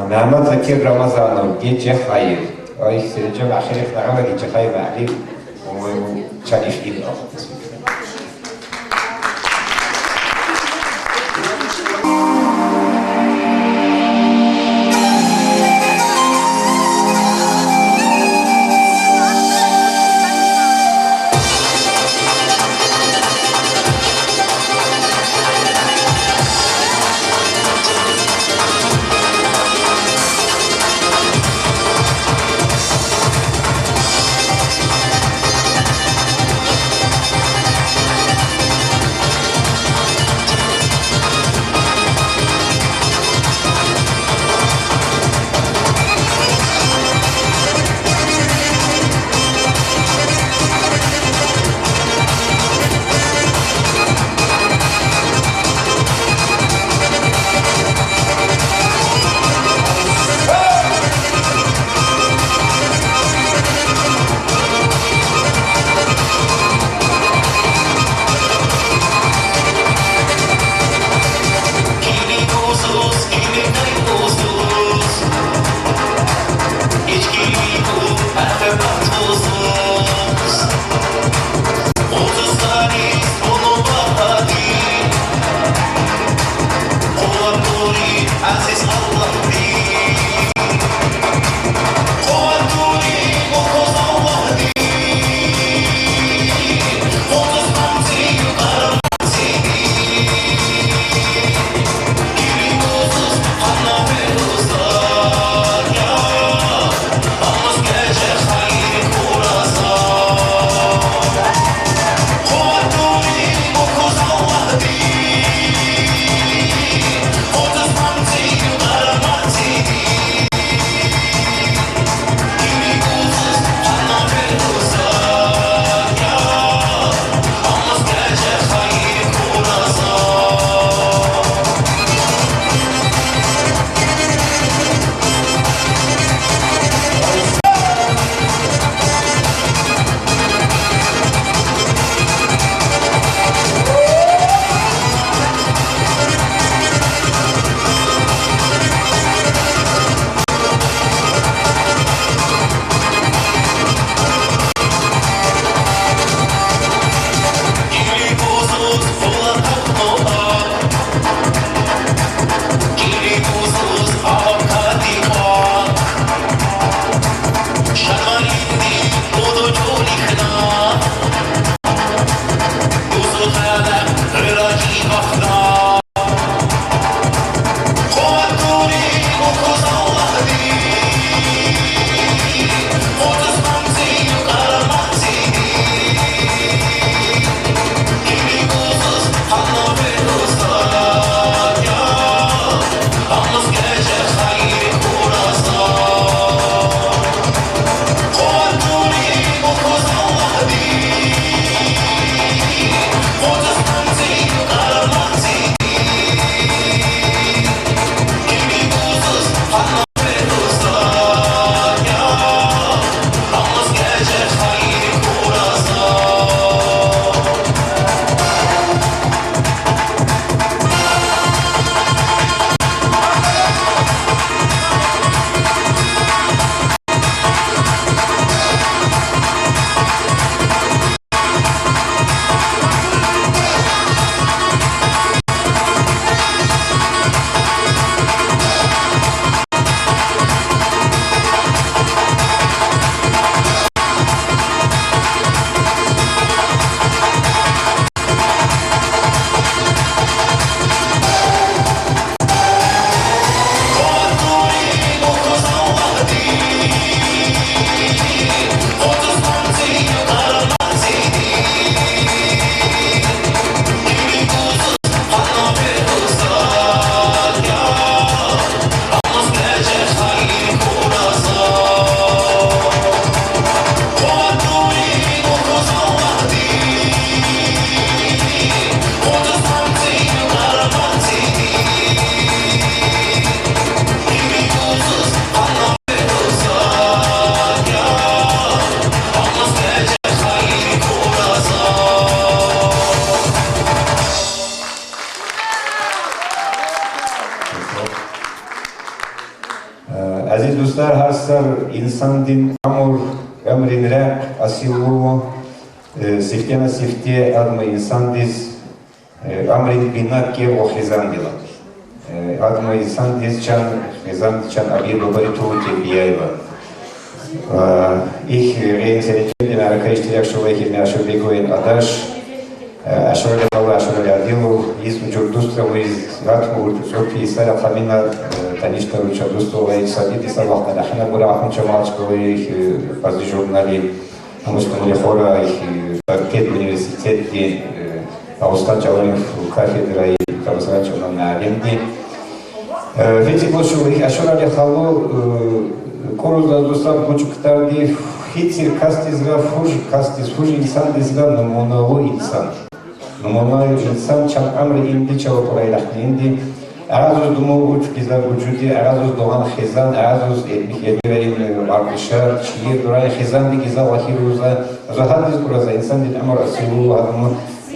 نعمت ذكر رمضان جيت خير أي سرجع آخر خير جيت خير بعدي وشريف إله insan din amur emrin rap asilu siftena sifte adma insan diz amrin binak ke o khizan dila adma insan diz chan khizan chan abi dobari tu te biyayba ich reden selektiv in einer Kirche schon welche mehr schon begoin adash ashore Allah ashore adilu ism jurdustra wiz ratmu sofi sala famina tanishta jurdustra wiz saditi sabah da hana gura ahun chamach koi bazı jurnali amustamuli khora ich parket universiteti auslandschauen kafedrai auslandschauen nagendi ведь больше ashore khalo Коруза достав кучуктарди хитир кастизга фуж инсан дизга номонаво инсан. Номонаво инсан чам амри инди чава порайлахни инди аразуз думо уч киза вуджуди аразуз доган хизан аразуз эбихеберин аркишар чиир дурай хизан ди киза вахируза захад диз кураза инсан дит амар асилу адаму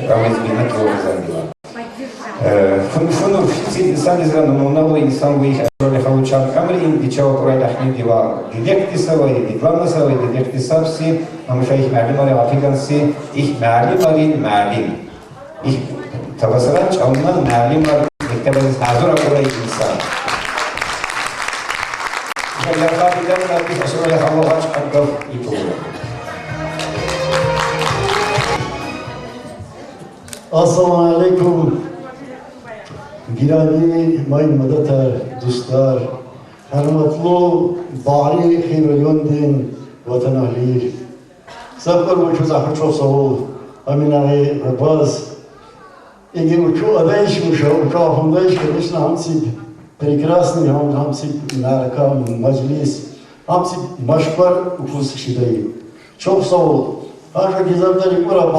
рамиз бина ки хизан дила. Фуну хитир инсан дизга номонаво инсан вих Халучан Камри инди чава порайлахни дива директи савай дипломна савай директи савси амша их мәлимари афиганси их мәлимарин мәлим их табасаранч амнан мәлимар мектебез hazır порай инсан я хабидан наби ашра халугач акав итула Assalamu alaikum. Girani mayın madatar dostlar, hürmetli bari xeyriyondin vatan ahli. Sabır bu çözahı çok sağ ol. Amin ağay Rabbaz. Eğer uçu adayışmış, uçu afındayış kardeşler hamsi прекрасный, hamsi naraka meclis, hamsi maşbar ukus şidayı. Çok sağ ol. Aşağı gizemleri kura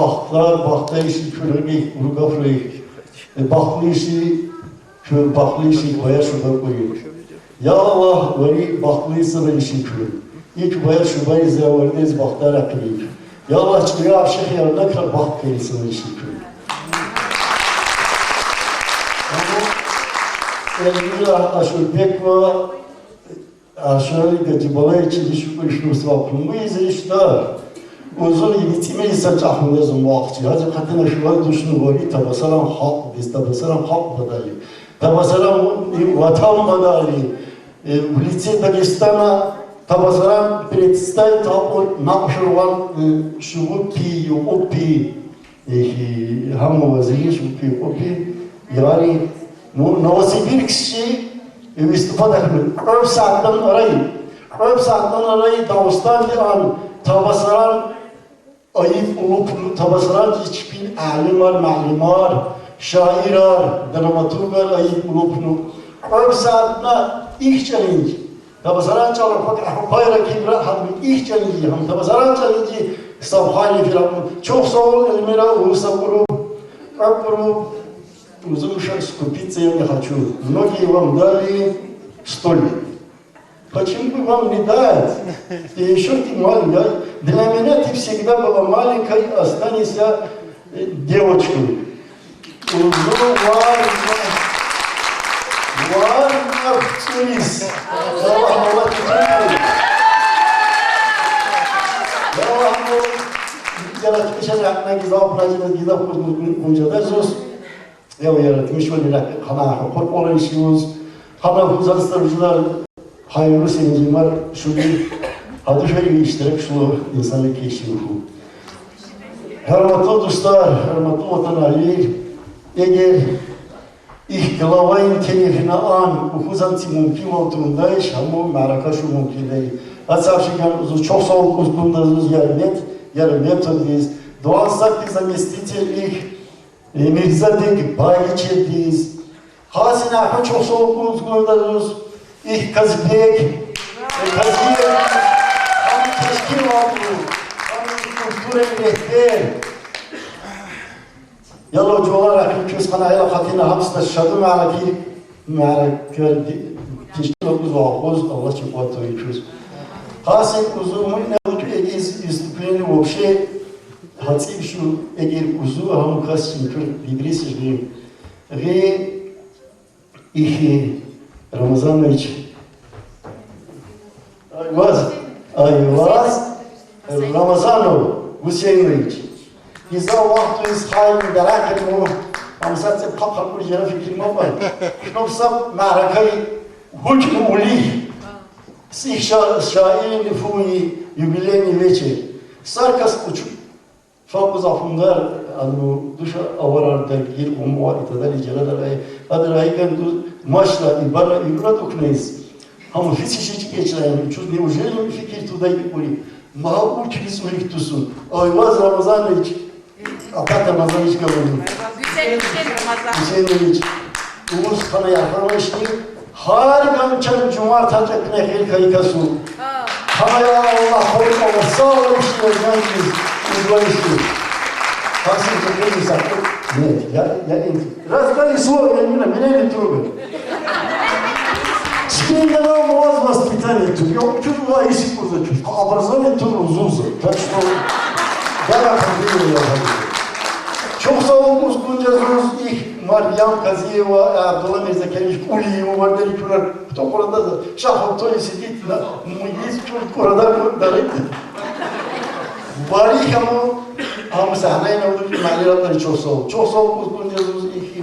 bahtayışı çürüğü, urgafrıyı, bahtayışı şu baklıyı baya şurada koyuyor. Ya Allah veri baklıyı sıra işin kılıyor. İlk baya şurayı zeverdez baktara kılıyor. Ya Allah çıkıyor aşağı yarına kadar baklıyı sıra işin kılıyor. Ama Elvira aşağı bekva aşağı gacıbala için düşük işimiz vakumuyuz işte. Uzun yönetimi ise çahmında zımvaqçı. Hacı katına şu an düşünü var. Tabasalam hak biz tabasalam hak badali. Tabasalam vatan badali. В лице Дагестана Табасарам представит Макшурван Шугупи, Югупи, Хаму Вазили, Шугупи, Югупи, Яри, Новосибирский выступал Öp saatten arayı Dağıstan diyen Tabasaram ayıp olup Tabasaram hiçbir alim var, malimar, şair var, dramaturg var, ayıp olup Öp saatna ilk challenge. Tabasaran çalar fakat bayrak kibra hadmi ilk challenge. Ham tabasaran challenge sabhani filan. Çok sağ ol Elmira Ulusaburu. Kapuru uzun şans купиться я не хочу. Многие вам дали стольник. Почему бы вам не дать? Ты еще ты маленькая. Для меня ты всегда была маленькой, останешься девочкой. Var Tunis. Allah tutmayın. Yaratmış ancak gizap projemiz gizap konuşacağız. Ya yaratmış olarak hana hukuk olan işimiz, hana huzarstırıcılar hayırlı sevincim var. Şu bir adı şöyle iştirak şu insanlık işi bu. Hürmetli dostlar, hürmetli vatandaşlar, eğer İhtilavayın telefine an, ukuzanti mümkün olduğunda iş, ama marakaşı mümkün değil. Hatta çok sağ ol kuzgunduğunuz yarı metodist. Doğansak zamestитель их, Mirzadik Bayçediz. Hasina çok sağ ol kuzgunduğunuz их Kazbek, Kazbek, hani teşkil oldu, hani kültürel rehber. Yallah olarak köz kanayla hatina hamsta şadı ma'raki teşkil oldu vahuz Allah çıkmadı köz. Hasen uzun ne oldu istupeni вообще hatip şu eğer uzun ham kasım kır bibrisi jim ve ihi Ramazan için. Vaz Ayvaz Ramazanov Hüseyinoviç. İza vaktu izhayin merak etmem. Amsat se kapkar bir jana fikrim var. Şnofsam ma'rakayı hükmü uli. Sih şairin nüfuyi yubileni veçe. Sarkas uçuk. Çok uzafımlar anu duşa avarar dergir umuva itadar iceler ay. Adır ayken du maşla ibarra ibrat okneyiz. Ham fiziçi geçiren uçuz ne ujelim fikir tudayı uli. Maha uçuz ulik tusun. Ayvaz Ramazan hiç. Apat Ramazan hiç kabulüm. Hüseyin hiç. Umuz kana yakarmıştı. Harika uçan cumart hacak nehir kayıkası. Kamaya Allah koyun Allah sağ olun işte özgürlüğünüz. Uzmanıştı. Haksız çok iyi saklı. Нет, я раздали слово, я не меняли трубы. Теперь я дам вас воспитание тут. Я учу исику зачу. Образование тут узуза. Так что да, я çok sağ olun Gunca ilk Maryam Kaziyeва, Abdullah Mirzakevich, Uliyev, Vardeli Kurar, кто orada da şahap toyisi gittiler. Muyiz çocuk orada darıydı. Bari ama sahneye ne oldu ki maliratları çok sağ olun. Çok sağ olun Gunca ilk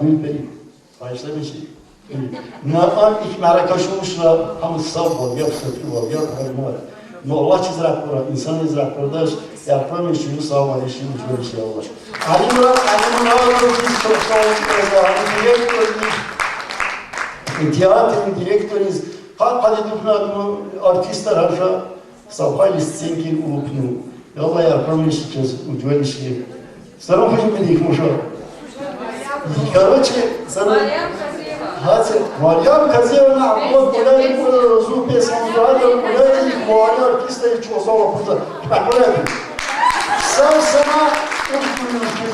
Gülbey, başlamış. Na'an ilk meraklaşmışlar, hamı sağ ol, yap satı ol, yap harma. No Allah çizrak kura, insan izrak kurdaş, yapmam işini sağ ol, işini böyle şey Allah. Ali Murat biz çok sağ olun. Tiyatronun direktörüyüz. Hadi duknadımı artistler harca, sabahli scenkil ulupnu. Yallah yapmam işini, ucvel işini. Sana hocam ne diyeyim uşağı? Короче, Maryam Kaziyeва, Abdullah Gülay, Zupi Samurada, Gülay, Muharri Artista hiç olsa okulda. Bak böyle yapayım. Sen sana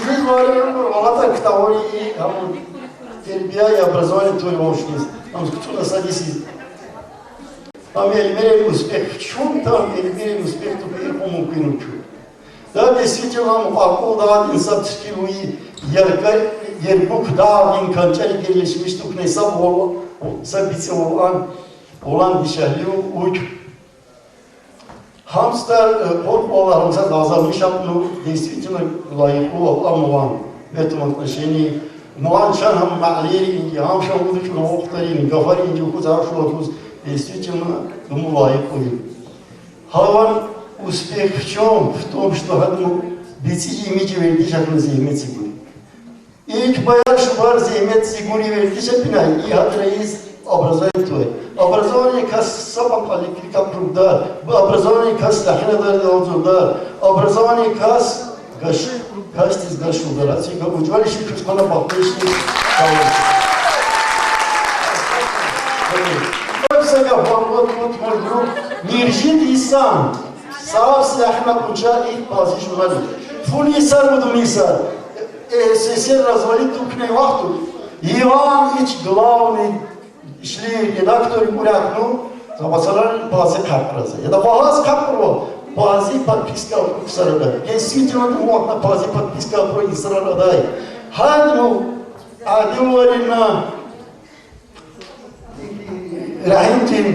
yüz var, Alata kitabı iyi, ama terbiye и образование твое общее. Там кто-то садись. Там я имею успех в чем-то, я имею успех только и уму учу. Да, действительно, akılda insan tükürüğü yerbuk dağın kançeri gelişmiş tukneysa sabitse olan dişerliği uç. Hamster korkmalarımıza dazalmış yapını действительно layıklı olamayan ve tumaklaşeni muanşan ham ma'leri inci ham şavudu şunu oktarini gafari inci okuz arşulatuz действительно dumu layıklı. Havan успех в чем? В том, что одну битси имеете вердишакны займет сигури. İlk bayağı şu var zahmet siguri verdiyse binay. İyi hatırlayız образование. Образование kas sabah kaliklika kurda. Bu образование kas lahineler yolculda. Образование kas tiz gaşulda. Çünkü ucval işi kuşkana bakmıştı. Yoksa yapamlı tutmurdu. Mirjit insan. Sağ silahına kunca ilk bazı şunları. Ful isar budu misar. Сесед развалит тупне вахту. Иван Ич главный шли редактор уряд, ну, запасали базы капраза. Это база капро, базы подписка в Сарадай. Действительно, вот на базе подписка про Сарадай. Хадну, Адюарина, Рахимтин,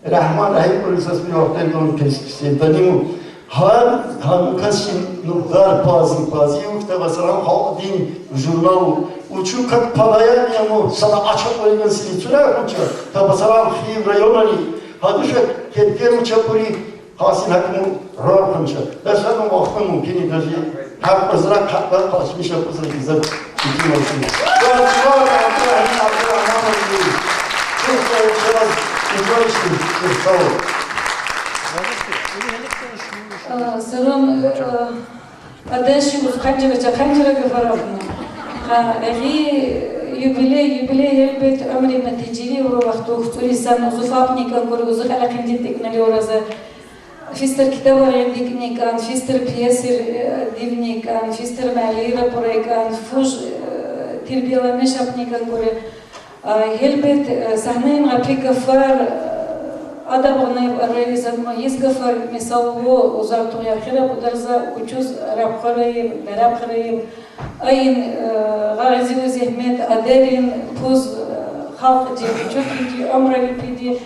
Рахман Рахим, полисас приехал, он песentaниму. Han kaçın nuklar bazı yokta mesela din jurnal uçu kat palaya ne mu sana açık oyun silitüler uçu tabasalam hi rayonali hadi şu kepker uçapuri hasin hakmu rol konça dersen o vaktin mümkün derece hak azra katlar kaçmış yapısı güzel bütün olsun. Çok sağ olun. Сырым аденши узханчевича ханчерага фарабна. Эги юбилей елбет ömrü neticeli o vakti uçturisan uzufapnikan kuru uzukala kendittik nali oraza. Fister kitaba rendiknikan, fister piyesir divnikan, fister malira poraykan, fuj tirbiyalamış apnikan kuru. Елбет сахнаем аплика фар Adabonay realizatma yizgafar misalvo uzartu yakira budarza ucuz rapxarayım, rapxarayım ayın gazi ve zahmet aderin puz халқы деп чөкиди омрали пиди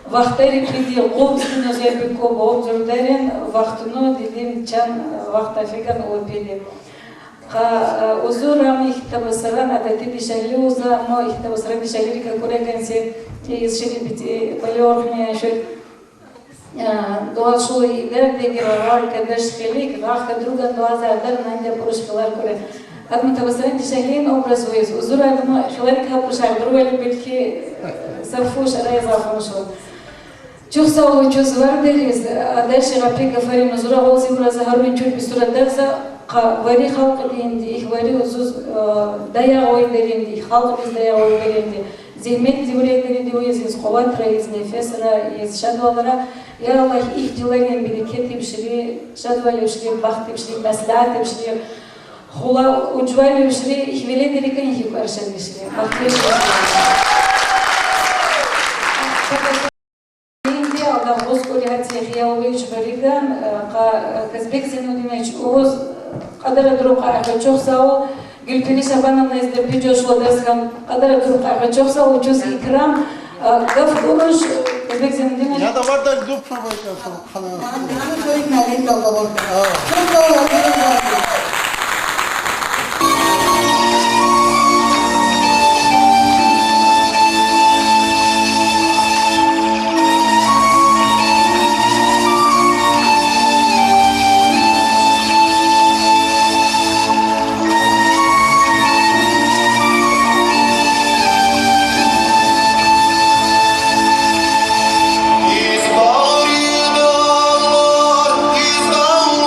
вахтари пиди гобстыно зебе коб обзордарен вахтыно дидим чан вахтафиган опиди ха узурам их табасаран адати дишали уза но их табасаран дишали какурегенсе из шерибити полиорхния шо doğal şu ileride var kardeşlik, rahka druga doğaza adar nande puruşkalar kore. Admı tabasarın dişehliğin obraz uyuz. Uzur admı şuları kapışar, duruveli bilki sarfuş araya zafmış ol. Çok sağ ol, çok zvar deriz. Aderşi rapi gafarin uzura olsi uraza harun çür bir sura derza vari halkı deyindi, vari uzuz daya oy derindi, halkı biz daya oy derindi. Zihmet zivreklerinde uyuz, kovat raiz, nefesra, iz şadvalara Ya Allah ihtilalin bereketi bişri, şadvali bişri, baht bişri, maslahat bişri, hula ucvali bişri, ihvelen deriken ihip arşan bişri. Baht bişri. Şimdi Allah Господи hatiyah ya olayıç barigan, kazbek zenudinaç oğuz, kadar durup ayakta çok sağ ol. Gülperi Şaban'la izleyip Joshua dersem, kadar durup ayakta çok sağ ol, cüz ikram. Gaf konuş, kazbek zenudinaç. Ya da var da dup na başlasın. Anı çocuk nerede kaldı orada? Çok da olabilir. İzbari dağlar, İzbari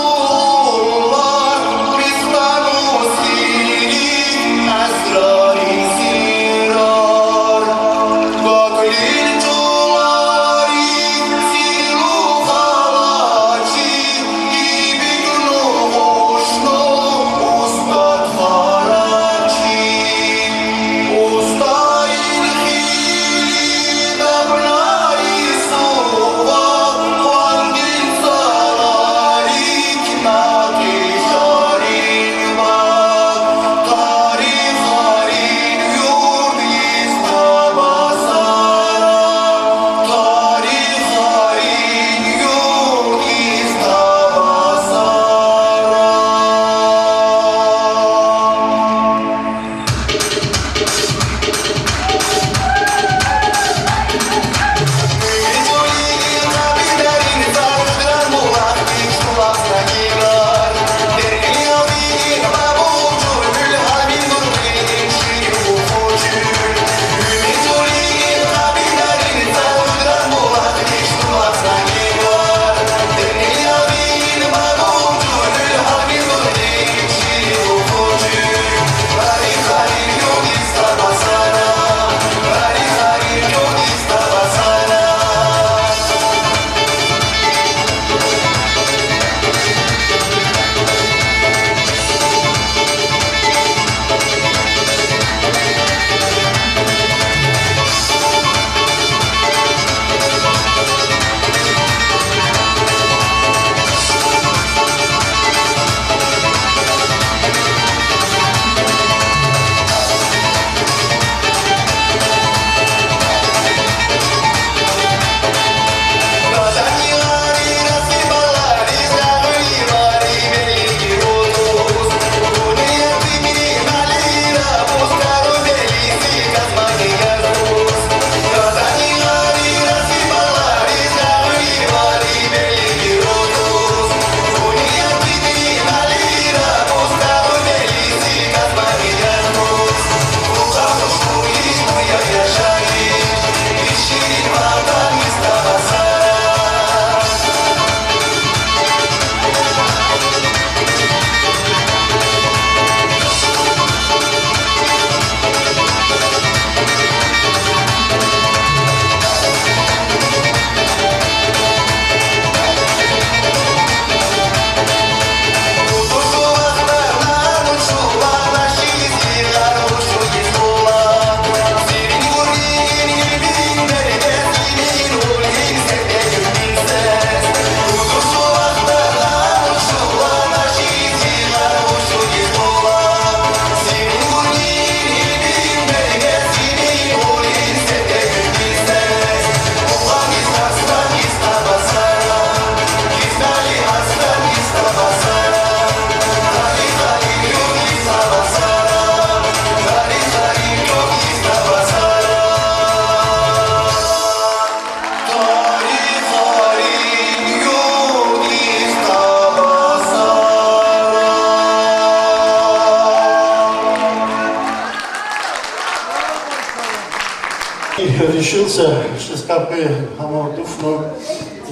Учиться, что скапы, хамо дуфно,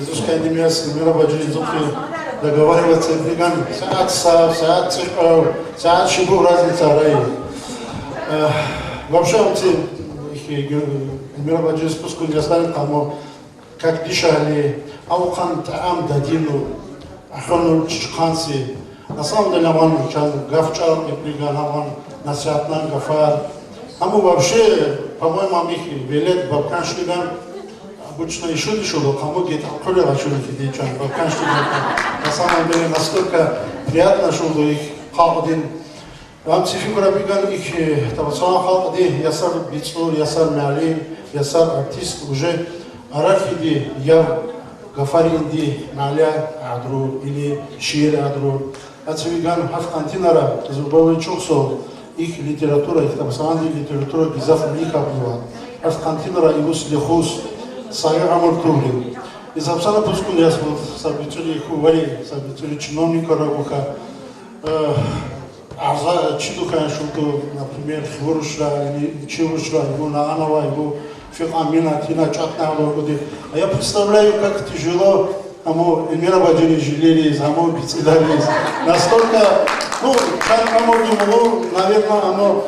изучка немец, мирабаджи, изучки, договариваться, бриган, саат цирков, саат шибу разница рай. Вообще, мирабаджи спуску не оставит, хамо, как дышали, аухан таам дадину, ахону чичханси. На самом деле, он гафчал, бриган, он насятнан, гафар. Аму вообще, по-моему, их велет Балканштиган, обычно еще дешево, кому где-то курила чулики дичан, Балканштиган. На самом деле, настолько приятно, что их халдин. Вам цифигура биган их, там сама халди, ясар бицлур, ясар мялин, ясар артист уже арахиди, я гафаринди, маля адру или шир адру. А цифиган хафкантинара, зубовый чуксо. Их литература, их там самая литература гизаф лика была. Арскантинера и услихус сая амуртули. И записано пуску я смог события хували, события чиновника рабока. Арза чидуха шуту, например, хворушра или чевушра, его наанова, его фикамина, тина чатна логоди. А я представляю, как тяжело амо Эльмира Баджани жалели, амо бицидались. Настолько, ну, как амо думало, наверное, оно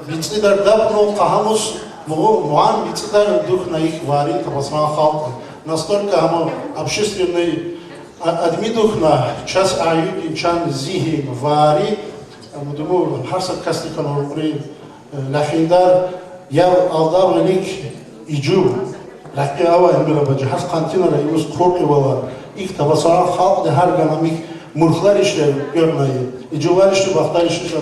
бицидар дапно, кахамус, муан бицидар дух на их вари, табасма халка. Настолько оно общественный адмидух на час аюдин чан зихи вари, амо думаю, харсат кастикан уркри лахиндар, я алдав лик иджу. لكن أول أمير بجهاز قانتينا رئيس كوركي ولا إكتبصار خالق ده هرجع نميك مرخلارش ده يرناي يجوارش ده بختارش ده